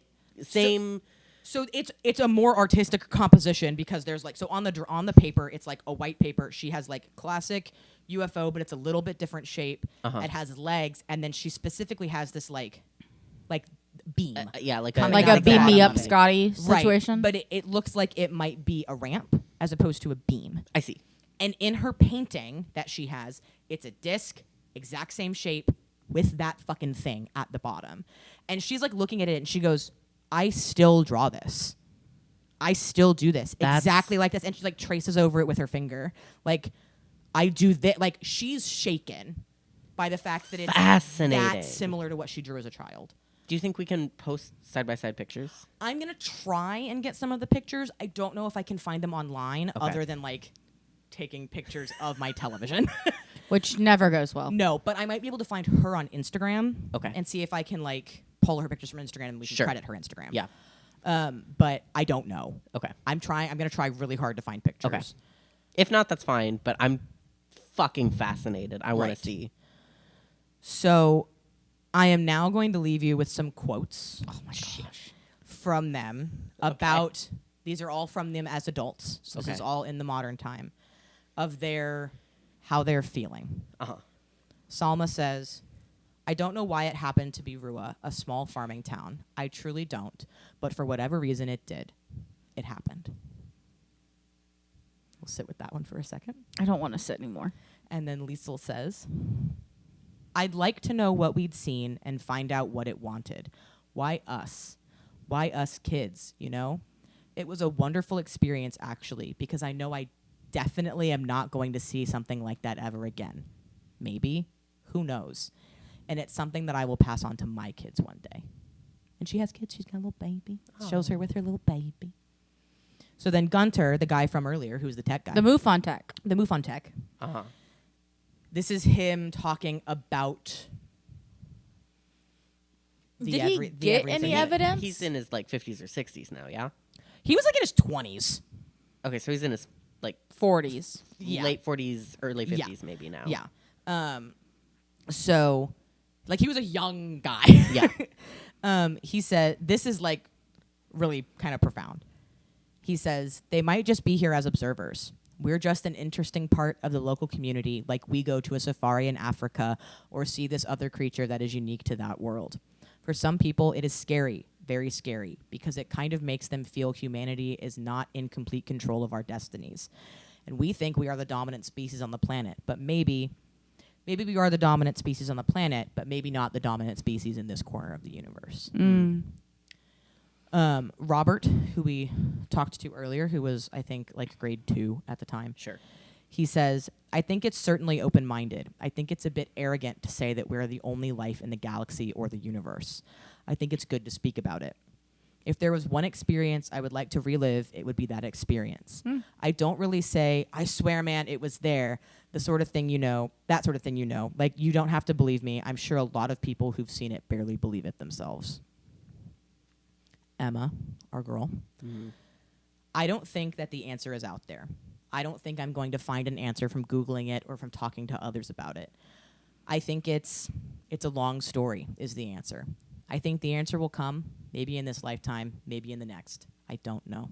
Speaker 1: so it's a more artistic composition because there's like so on the paper it's like a white paper. She has like classic UFO, but it's a little bit different shape.
Speaker 2: Uh-huh.
Speaker 1: It has legs, and then she specifically has this like beam.
Speaker 2: like
Speaker 1: Coming
Speaker 3: Like
Speaker 1: out
Speaker 3: a
Speaker 1: of the
Speaker 3: beam me
Speaker 1: bottom
Speaker 3: up
Speaker 1: of it.
Speaker 3: Scotty situation.
Speaker 1: Right, but it looks like it might be a ramp as opposed to a beam.
Speaker 2: I see.
Speaker 1: And in her painting that she has, it's a disc, exact same shape, with that fucking thing at the bottom. And she's like looking at it and she goes, I still draw this. I still do this exactly like this. And she like traces over it with her finger. Like, I do that. Like, she's shaken by the fact that it's
Speaker 2: Fascinating.
Speaker 1: that similar to what she drew as a child.
Speaker 2: Do you think we can post side-by-side pictures?
Speaker 1: I'm going to try and get some of the pictures. I don't know if I can find them online other than like taking pictures of my television.
Speaker 3: Which never goes well.
Speaker 1: No, but I might be able to find her on Instagram.
Speaker 2: Okay.
Speaker 1: And see if I can like pull her pictures from Instagram and we can credit her Instagram.
Speaker 2: Yeah.
Speaker 1: But I don't know.
Speaker 2: Okay.
Speaker 1: I'm going to try really hard to find pictures.
Speaker 2: Okay. If not, that's fine, but I'm fucking fascinated. I want
Speaker 1: Right.
Speaker 2: to see.
Speaker 1: So I am now going to leave you with some quotes.
Speaker 2: Oh my gosh.
Speaker 1: From them about, these are all from them as adults. So this
Speaker 2: Okay.
Speaker 1: is all in the modern time of how they're feeling.
Speaker 2: Uh-huh.
Speaker 1: Salma says, I don't know why it happened to be Rua, a small farming town. I truly don't. But for whatever reason it did. It happened. We'll sit with that one for a second.
Speaker 3: I don't want to sit anymore.
Speaker 1: And then Liesel says, I'd like to know what we'd seen and find out what it wanted. Why us? Why us kids, you know? It was a wonderful experience, actually, because I know I definitely am not going to see something like that ever again. Maybe. Who knows? And it's something that I will pass on to my kids one day. And she has kids. She's got a little baby. Shows her with her little baby. So then Gunter, the guy from earlier, who's the tech guy.
Speaker 3: The MUFON tech.
Speaker 1: The MUFON tech.
Speaker 2: Uh-huh.
Speaker 1: This is him talking about
Speaker 3: Did he get any
Speaker 1: everything.
Speaker 3: evidence?
Speaker 2: He's in his like 50s or 60s now, yeah?
Speaker 1: He was like in his 20s.
Speaker 2: Okay, so he's in his like
Speaker 3: 40s.
Speaker 1: Yeah.
Speaker 2: late 40s, early 50s
Speaker 1: Yeah.
Speaker 2: maybe now.
Speaker 1: Yeah. So, like, he was a young guy.
Speaker 2: Yeah.
Speaker 1: He said, this is, like, really kind of profound. He says, they might just be here as observers. We're just an interesting part of the local community, like we go to a safari in Africa or see this other creature that is unique to that world. For some people, it is scary, very scary, because it kind of makes them feel humanity is not in complete control of our destinies. And we think we are the dominant species on the planet, but maybe maybe we are the dominant species on the planet, but maybe not the dominant species in this corner of the universe. Robert, who we talked to earlier, who was, I think, like grade 2 at the time.
Speaker 2: Sure.
Speaker 1: He says, I think it's certainly open-minded. I think it's a bit arrogant to say that we're the only life in the galaxy or the universe. I think it's good to speak about it. If there was one experience I would like to relive, it would be that experience. I don't really say, I swear, man, it was there. The sort of thing you know, that sort of thing you know. Like, you don't have to believe me. I'm sure a lot of people who've seen it barely believe it themselves. Emma, our girl. I don't think that the answer is out there. I don't think I'm going to find an answer from Googling it or from talking to others about it. I think it's a long story is the answer. I think the answer will come, maybe in this lifetime, maybe in the next. I don't know.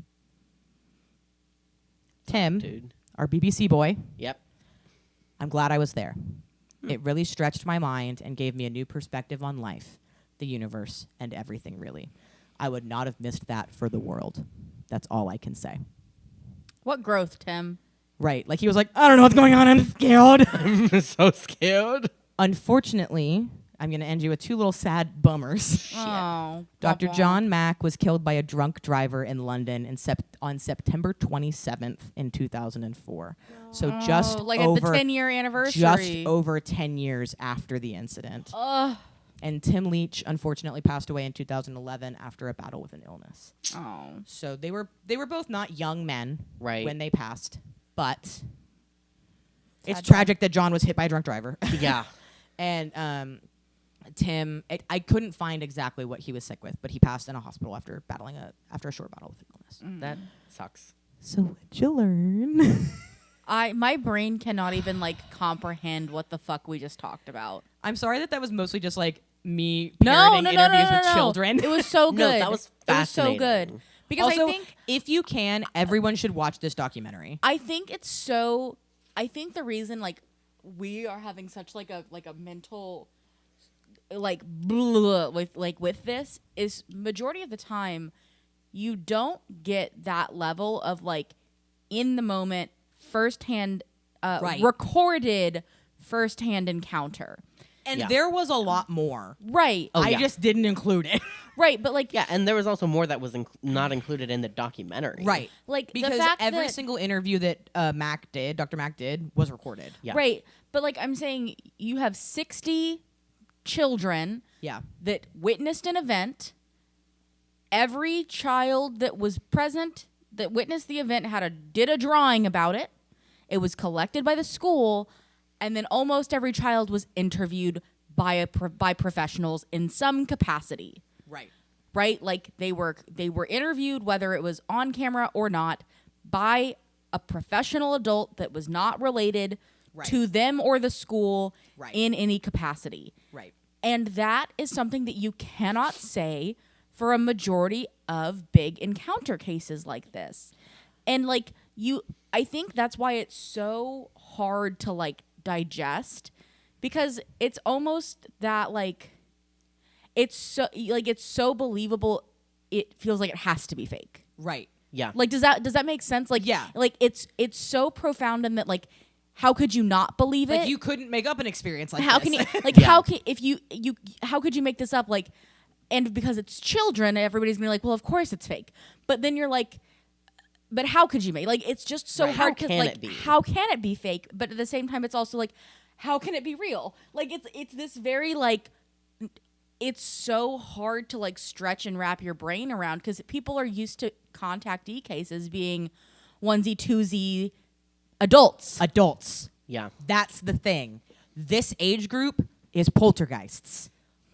Speaker 1: Tim,
Speaker 2: Dude.
Speaker 1: our BBC boy,
Speaker 2: Yep.
Speaker 1: I'm glad I was there. It really stretched my mind and gave me a new perspective on life, the universe, and everything, really. I would not have missed that for the world. That's all I can say.
Speaker 3: What growth, Tim?
Speaker 1: Right. Like, he was like, I don't know what's going on. I'm scared.
Speaker 2: I'm so scared.
Speaker 1: Unfortunately, I'm going to end you with 2 little sad bummers.
Speaker 3: Oh.
Speaker 1: Dr.
Speaker 3: Womp womp.
Speaker 1: John Mack was killed by a drunk driver in London on September 27th in 2004. So just
Speaker 3: like
Speaker 1: over
Speaker 3: at the 10-year anniversary.
Speaker 1: just over 10 years after the incident. And Tim Leach unfortunately passed away in 2011 after a battle with an illness.
Speaker 3: Oh.
Speaker 1: So they were both not young men
Speaker 2: Right.
Speaker 1: when they passed, but it's
Speaker 3: Sad
Speaker 1: tragic that John was hit by a drunk driver.
Speaker 2: Yeah.
Speaker 1: And Tim, I couldn't find exactly what he was sick with, but he passed in a hospital after a short battle with an illness.
Speaker 2: That sucks.
Speaker 1: So what'd you learn?
Speaker 3: My brain cannot even like comprehend what the fuck we just talked about.
Speaker 1: I'm sorry that was mostly just like me
Speaker 3: No,
Speaker 1: parroting interviews with children.
Speaker 3: It was so good.
Speaker 2: No, that was
Speaker 3: It was so
Speaker 2: fascinating.
Speaker 3: good. Because
Speaker 1: Also,
Speaker 3: I think
Speaker 1: if you can, everyone should watch this documentary.
Speaker 3: I think the reason like we are having such like a mental like blah, with this is majority of the time you don't get that level of like in the moment firsthand
Speaker 1: Right.
Speaker 3: recorded firsthand encounter.
Speaker 1: And
Speaker 2: Yeah.
Speaker 1: there was a lot more.
Speaker 3: Right.
Speaker 2: Oh,
Speaker 1: I
Speaker 2: yeah.
Speaker 1: just didn't include it.
Speaker 3: Right, but like
Speaker 2: Yeah, and there was also more that was not included in the documentary.
Speaker 1: Right.
Speaker 3: like
Speaker 1: Because
Speaker 3: the fact
Speaker 1: every
Speaker 3: that,
Speaker 1: single interview that Dr. Mack did, was recorded.
Speaker 2: Yeah.
Speaker 3: right, but like I'm saying you have 60 children
Speaker 1: Yeah.
Speaker 3: that witnessed an event. Every child that was present that witnessed the event did a drawing about it. It was collected by the school, and then almost every child was interviewed by professionals in some capacity.
Speaker 1: Right.
Speaker 3: Right? Like they were interviewed, whether it was on camera or not, by a professional adult that was not related
Speaker 1: Right.
Speaker 3: to them or the school
Speaker 1: Right.
Speaker 3: in any capacity.
Speaker 1: Right.
Speaker 3: And that is something that you cannot say for a majority of big encounter cases like this. And like I think that's why it's so hard to like digest, because it's almost that like it's so believable it feels like it has to be fake.
Speaker 1: Right.
Speaker 2: Yeah.
Speaker 3: Like does that make sense? Like
Speaker 1: Yeah.
Speaker 3: Like it's so profound in that like how could you not believe it?
Speaker 1: Like, you couldn't make up an experience like
Speaker 3: How
Speaker 1: this.
Speaker 3: can you like
Speaker 2: Yeah.
Speaker 3: how can if you how could you make this up? Like, and because it's children, everybody's gonna be like, well, of course it's fake. But then you're like, but how could you make like it's just so
Speaker 2: Right.
Speaker 3: hard
Speaker 2: How
Speaker 3: because
Speaker 2: can
Speaker 3: like
Speaker 2: it be?
Speaker 3: how can it be fake? But at the same time, it's also like, how can it be real? Like it's this very like it's so hard to like stretch and wrap your brain around because people are used to contactee cases being onesie twosie adults.
Speaker 1: Adults.
Speaker 2: Yeah.
Speaker 1: That's the thing. This age group is poltergeists.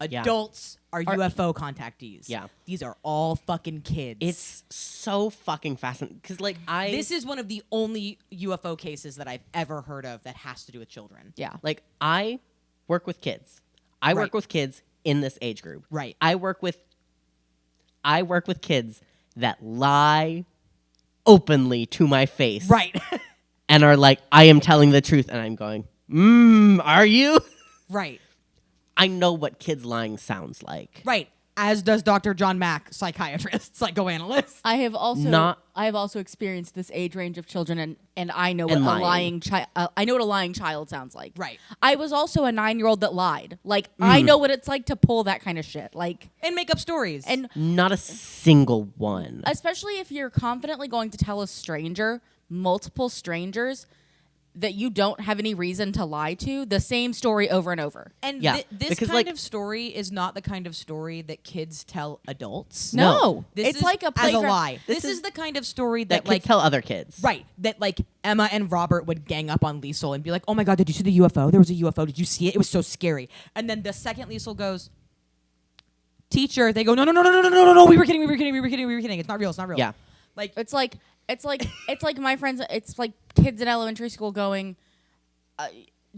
Speaker 2: Yeah.
Speaker 1: Adults are UFO contactees.
Speaker 2: Yeah.
Speaker 1: These are all fucking kids.
Speaker 2: It's so fucking fascinating because like
Speaker 1: This is one of the only UFO cases that I've ever heard of that has to do with children.
Speaker 3: Yeah.
Speaker 2: like I work with kids. I
Speaker 1: Right.
Speaker 2: work with kids in this age group.
Speaker 1: Right.
Speaker 2: I work with kids that lie openly to my face.
Speaker 1: Right.
Speaker 2: And are like, I am telling the truth, and I'm going, are you?
Speaker 1: Right.
Speaker 2: I know what kids lying sounds like.
Speaker 1: Right. as does Dr. John Mack, psychiatrist, psychoanalyst.
Speaker 3: I have also experienced this age range of children, and I know what
Speaker 2: And
Speaker 3: a
Speaker 2: lying.
Speaker 3: lying child sounds like.
Speaker 1: Right.
Speaker 3: I was also a 9-year-old that lied. Like I know what it's like to pull that kind of shit. Like
Speaker 1: And make up stories.
Speaker 3: and
Speaker 2: Not a single one.
Speaker 3: especially if you're confidently going to tell a stranger, multiple strangers, that you don't have any reason to lie to, the same story over and over.
Speaker 1: And
Speaker 2: Yeah,
Speaker 1: this
Speaker 2: because,
Speaker 1: kind
Speaker 2: like-
Speaker 1: of story is not the kind of story that kids tell adults.
Speaker 3: No.
Speaker 1: This
Speaker 3: It's
Speaker 1: is
Speaker 3: like a
Speaker 1: as a
Speaker 3: playground.
Speaker 1: lie.
Speaker 2: This
Speaker 1: This
Speaker 2: is
Speaker 1: is the kind of story
Speaker 2: that
Speaker 1: that like
Speaker 2: kids tell other kids.
Speaker 1: right that like Emma and Robert would gang up on Liesel and be like, "Oh my God, did you see the UFO? There was a UFO. Did you see it? It was so scary." And then the second Liesel goes, "Teacher," they go, "No, no, no, no, no, no, no, no. We were kidding. We were kidding. We were kidding. We were kidding. It's not real. It's not real."
Speaker 2: Yeah.
Speaker 1: Like
Speaker 3: It's like my friends. It's like kids in elementary school going,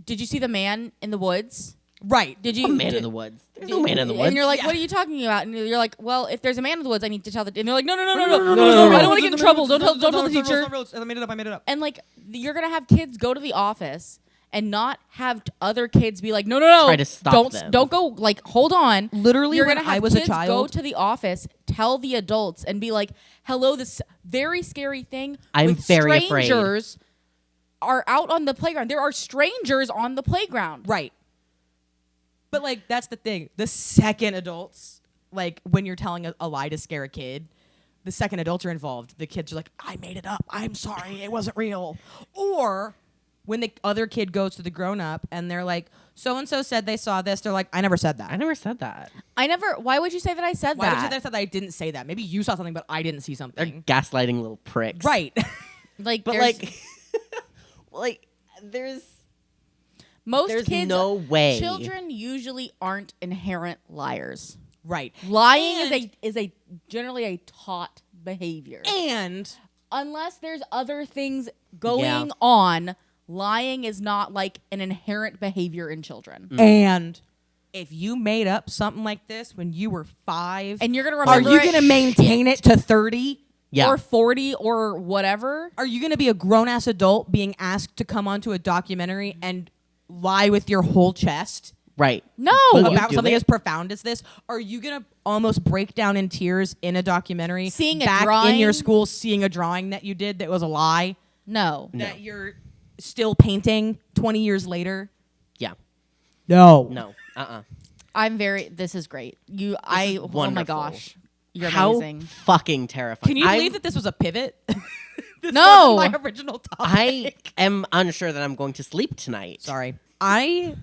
Speaker 3: "Did you see the man in the woods?
Speaker 1: right.
Speaker 3: Did
Speaker 2: A
Speaker 3: you?"
Speaker 2: man in the woods. There's no man in the woods.
Speaker 3: And you're like,
Speaker 1: Yeah.
Speaker 3: "What are you talking about?" And you're like, "Well, if there's a man in the woods, I need to tell the." And they're like, "No, no, no, no, no,
Speaker 2: no,
Speaker 3: I don't want to get in trouble. Don't tell the teacher."
Speaker 1: I made it up. I made it up.
Speaker 3: And like, you're gonna have kids go to the office and not have other kids be like, "No, no, no,
Speaker 2: Try to stop them.
Speaker 3: don't go." Like, hold on.
Speaker 1: Literally,
Speaker 3: You're
Speaker 1: when
Speaker 3: gonna have
Speaker 1: I was a
Speaker 3: kids go
Speaker 1: child,
Speaker 3: to the office, tell the adults, and be like, "Hello, this very scary thing.
Speaker 2: I'm
Speaker 3: with
Speaker 2: very afraid.
Speaker 3: strangers are out on the playground. There are strangers on the playground."
Speaker 1: right. But like that's the thing. The second adults, like when you're telling a lie to scare a kid, the second adults are involved. The kids are like, "I made it up. I'm sorry. It wasn't real." Or when the other kid goes to the grown up and they're like, "So and so said they saw this." They're like, "I never said that."
Speaker 2: I never said that.
Speaker 3: Why would you say that I said
Speaker 1: Why
Speaker 3: that?
Speaker 1: would you say that I didn't say that? Maybe you saw something, but I didn't see
Speaker 2: They're
Speaker 1: something.
Speaker 2: gaslighting little pricks.
Speaker 1: Right.
Speaker 3: Like,
Speaker 2: But
Speaker 3: there's-
Speaker 2: like there's
Speaker 3: most
Speaker 2: there's
Speaker 3: kids,
Speaker 2: no way.
Speaker 3: children usually aren't inherent liars.
Speaker 1: right.
Speaker 3: Lying
Speaker 1: And-
Speaker 3: is a generally a taught behavior.
Speaker 1: And
Speaker 3: Unless there's other things going
Speaker 2: Yeah.
Speaker 3: on, lying is not like an inherent behavior in children.
Speaker 1: and if you made up something like this when you were 5,
Speaker 3: And you're gonna
Speaker 1: are
Speaker 3: remember
Speaker 1: you
Speaker 3: it
Speaker 1: going to maintain it to 30?
Speaker 2: Yeah.
Speaker 3: or 40 or whatever.
Speaker 1: Are you going to be a grown-ass adult being asked to come onto a documentary and lie with your whole chest
Speaker 2: right.
Speaker 3: No.
Speaker 2: Will you
Speaker 1: about
Speaker 2: do
Speaker 1: something
Speaker 2: it?
Speaker 1: as profound as this? Are you going to almost break down in tears in a documentary
Speaker 3: Seeing a
Speaker 1: back in
Speaker 3: drawing?
Speaker 1: your school, seeing a drawing that you did that was a lie,
Speaker 3: No.
Speaker 1: that you're still painting 20 years later?
Speaker 2: Yeah.
Speaker 1: No.
Speaker 2: No.
Speaker 3: This is great.
Speaker 2: is
Speaker 3: Oh my
Speaker 2: wonderful.
Speaker 3: gosh. You're
Speaker 2: How
Speaker 3: amazing.
Speaker 2: fucking terrifying.
Speaker 1: Can you believe that this was a pivot? This
Speaker 3: No.
Speaker 1: wasn't my original topic.
Speaker 2: I am unsure that I'm going to sleep tonight.
Speaker 1: Sorry. I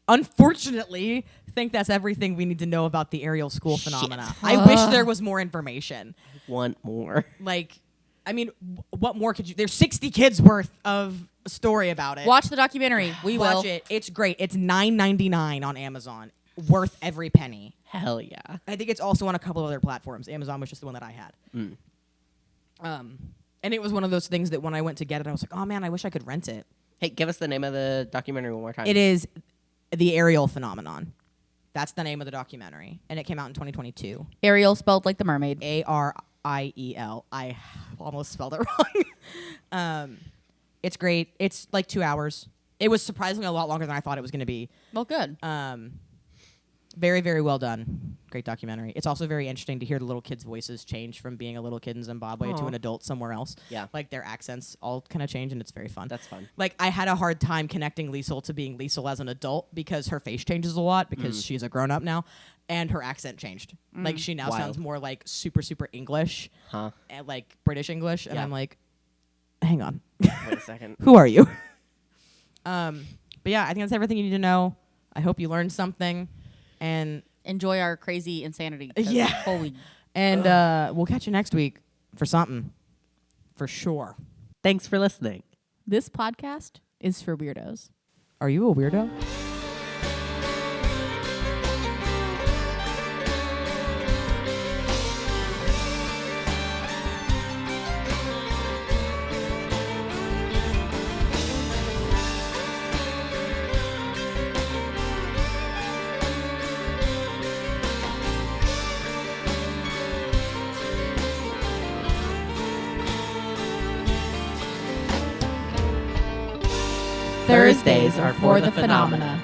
Speaker 1: unfortunately think that's everything we need to know about the Ariel School
Speaker 2: Shit.
Speaker 1: phenomena. I wish there was more information.
Speaker 2: Want more?
Speaker 1: Like, I mean, what more could you? There's 60 kids worth of story about it.
Speaker 3: Watch the documentary. We will.
Speaker 1: Watch it. It's great. It's $9.99 on Amazon. Worth every penny.
Speaker 2: Hell yeah.
Speaker 1: I think it's also on a couple of other platforms. Amazon was just the one that I had. And it was one of those things that when I went to get it, I was like, oh man, I wish I could rent it.
Speaker 2: Hey, give us the name of the documentary one more time.
Speaker 1: It is the Ariel phenomenon. That's the name of the documentary, and it came out in 2022.
Speaker 3: Ariel spelled like the mermaid.
Speaker 1: Ariel. I almost spelled it wrong. It's great. It's like 2 hours. It was surprisingly a lot longer than I thought it was going to be.
Speaker 3: Well, good.
Speaker 1: Very, very well done. Great documentary. It's also very interesting to hear the little kids' voices change from being a little kid in Zimbabwe to
Speaker 2: Aw.
Speaker 1: an adult somewhere else.
Speaker 2: Yeah.
Speaker 1: Like their accents all kind of change, and it's very fun.
Speaker 2: That's fun.
Speaker 1: Like I had a hard time connecting Liesel to being Liesel as an adult because her face changes a lot because she's a grown up now, and her accent changed. Like she now
Speaker 2: Wild.
Speaker 1: sounds more like super English,
Speaker 2: Huh?
Speaker 1: and like British English, and
Speaker 2: Yeah.
Speaker 1: I'm like, hang on,
Speaker 2: Wait a second.
Speaker 1: who are you? But yeah, I think that's everything you need to know. I hope you learned something, and
Speaker 3: Enjoy our crazy insanity. 'cause
Speaker 1: Yeah.
Speaker 3: Holy.
Speaker 1: we'll catch you next week for something, for sure.
Speaker 2: Thanks for listening.
Speaker 3: This podcast is for weirdos.
Speaker 1: Are you a weirdo?
Speaker 3: Thursdays are for the phenomena.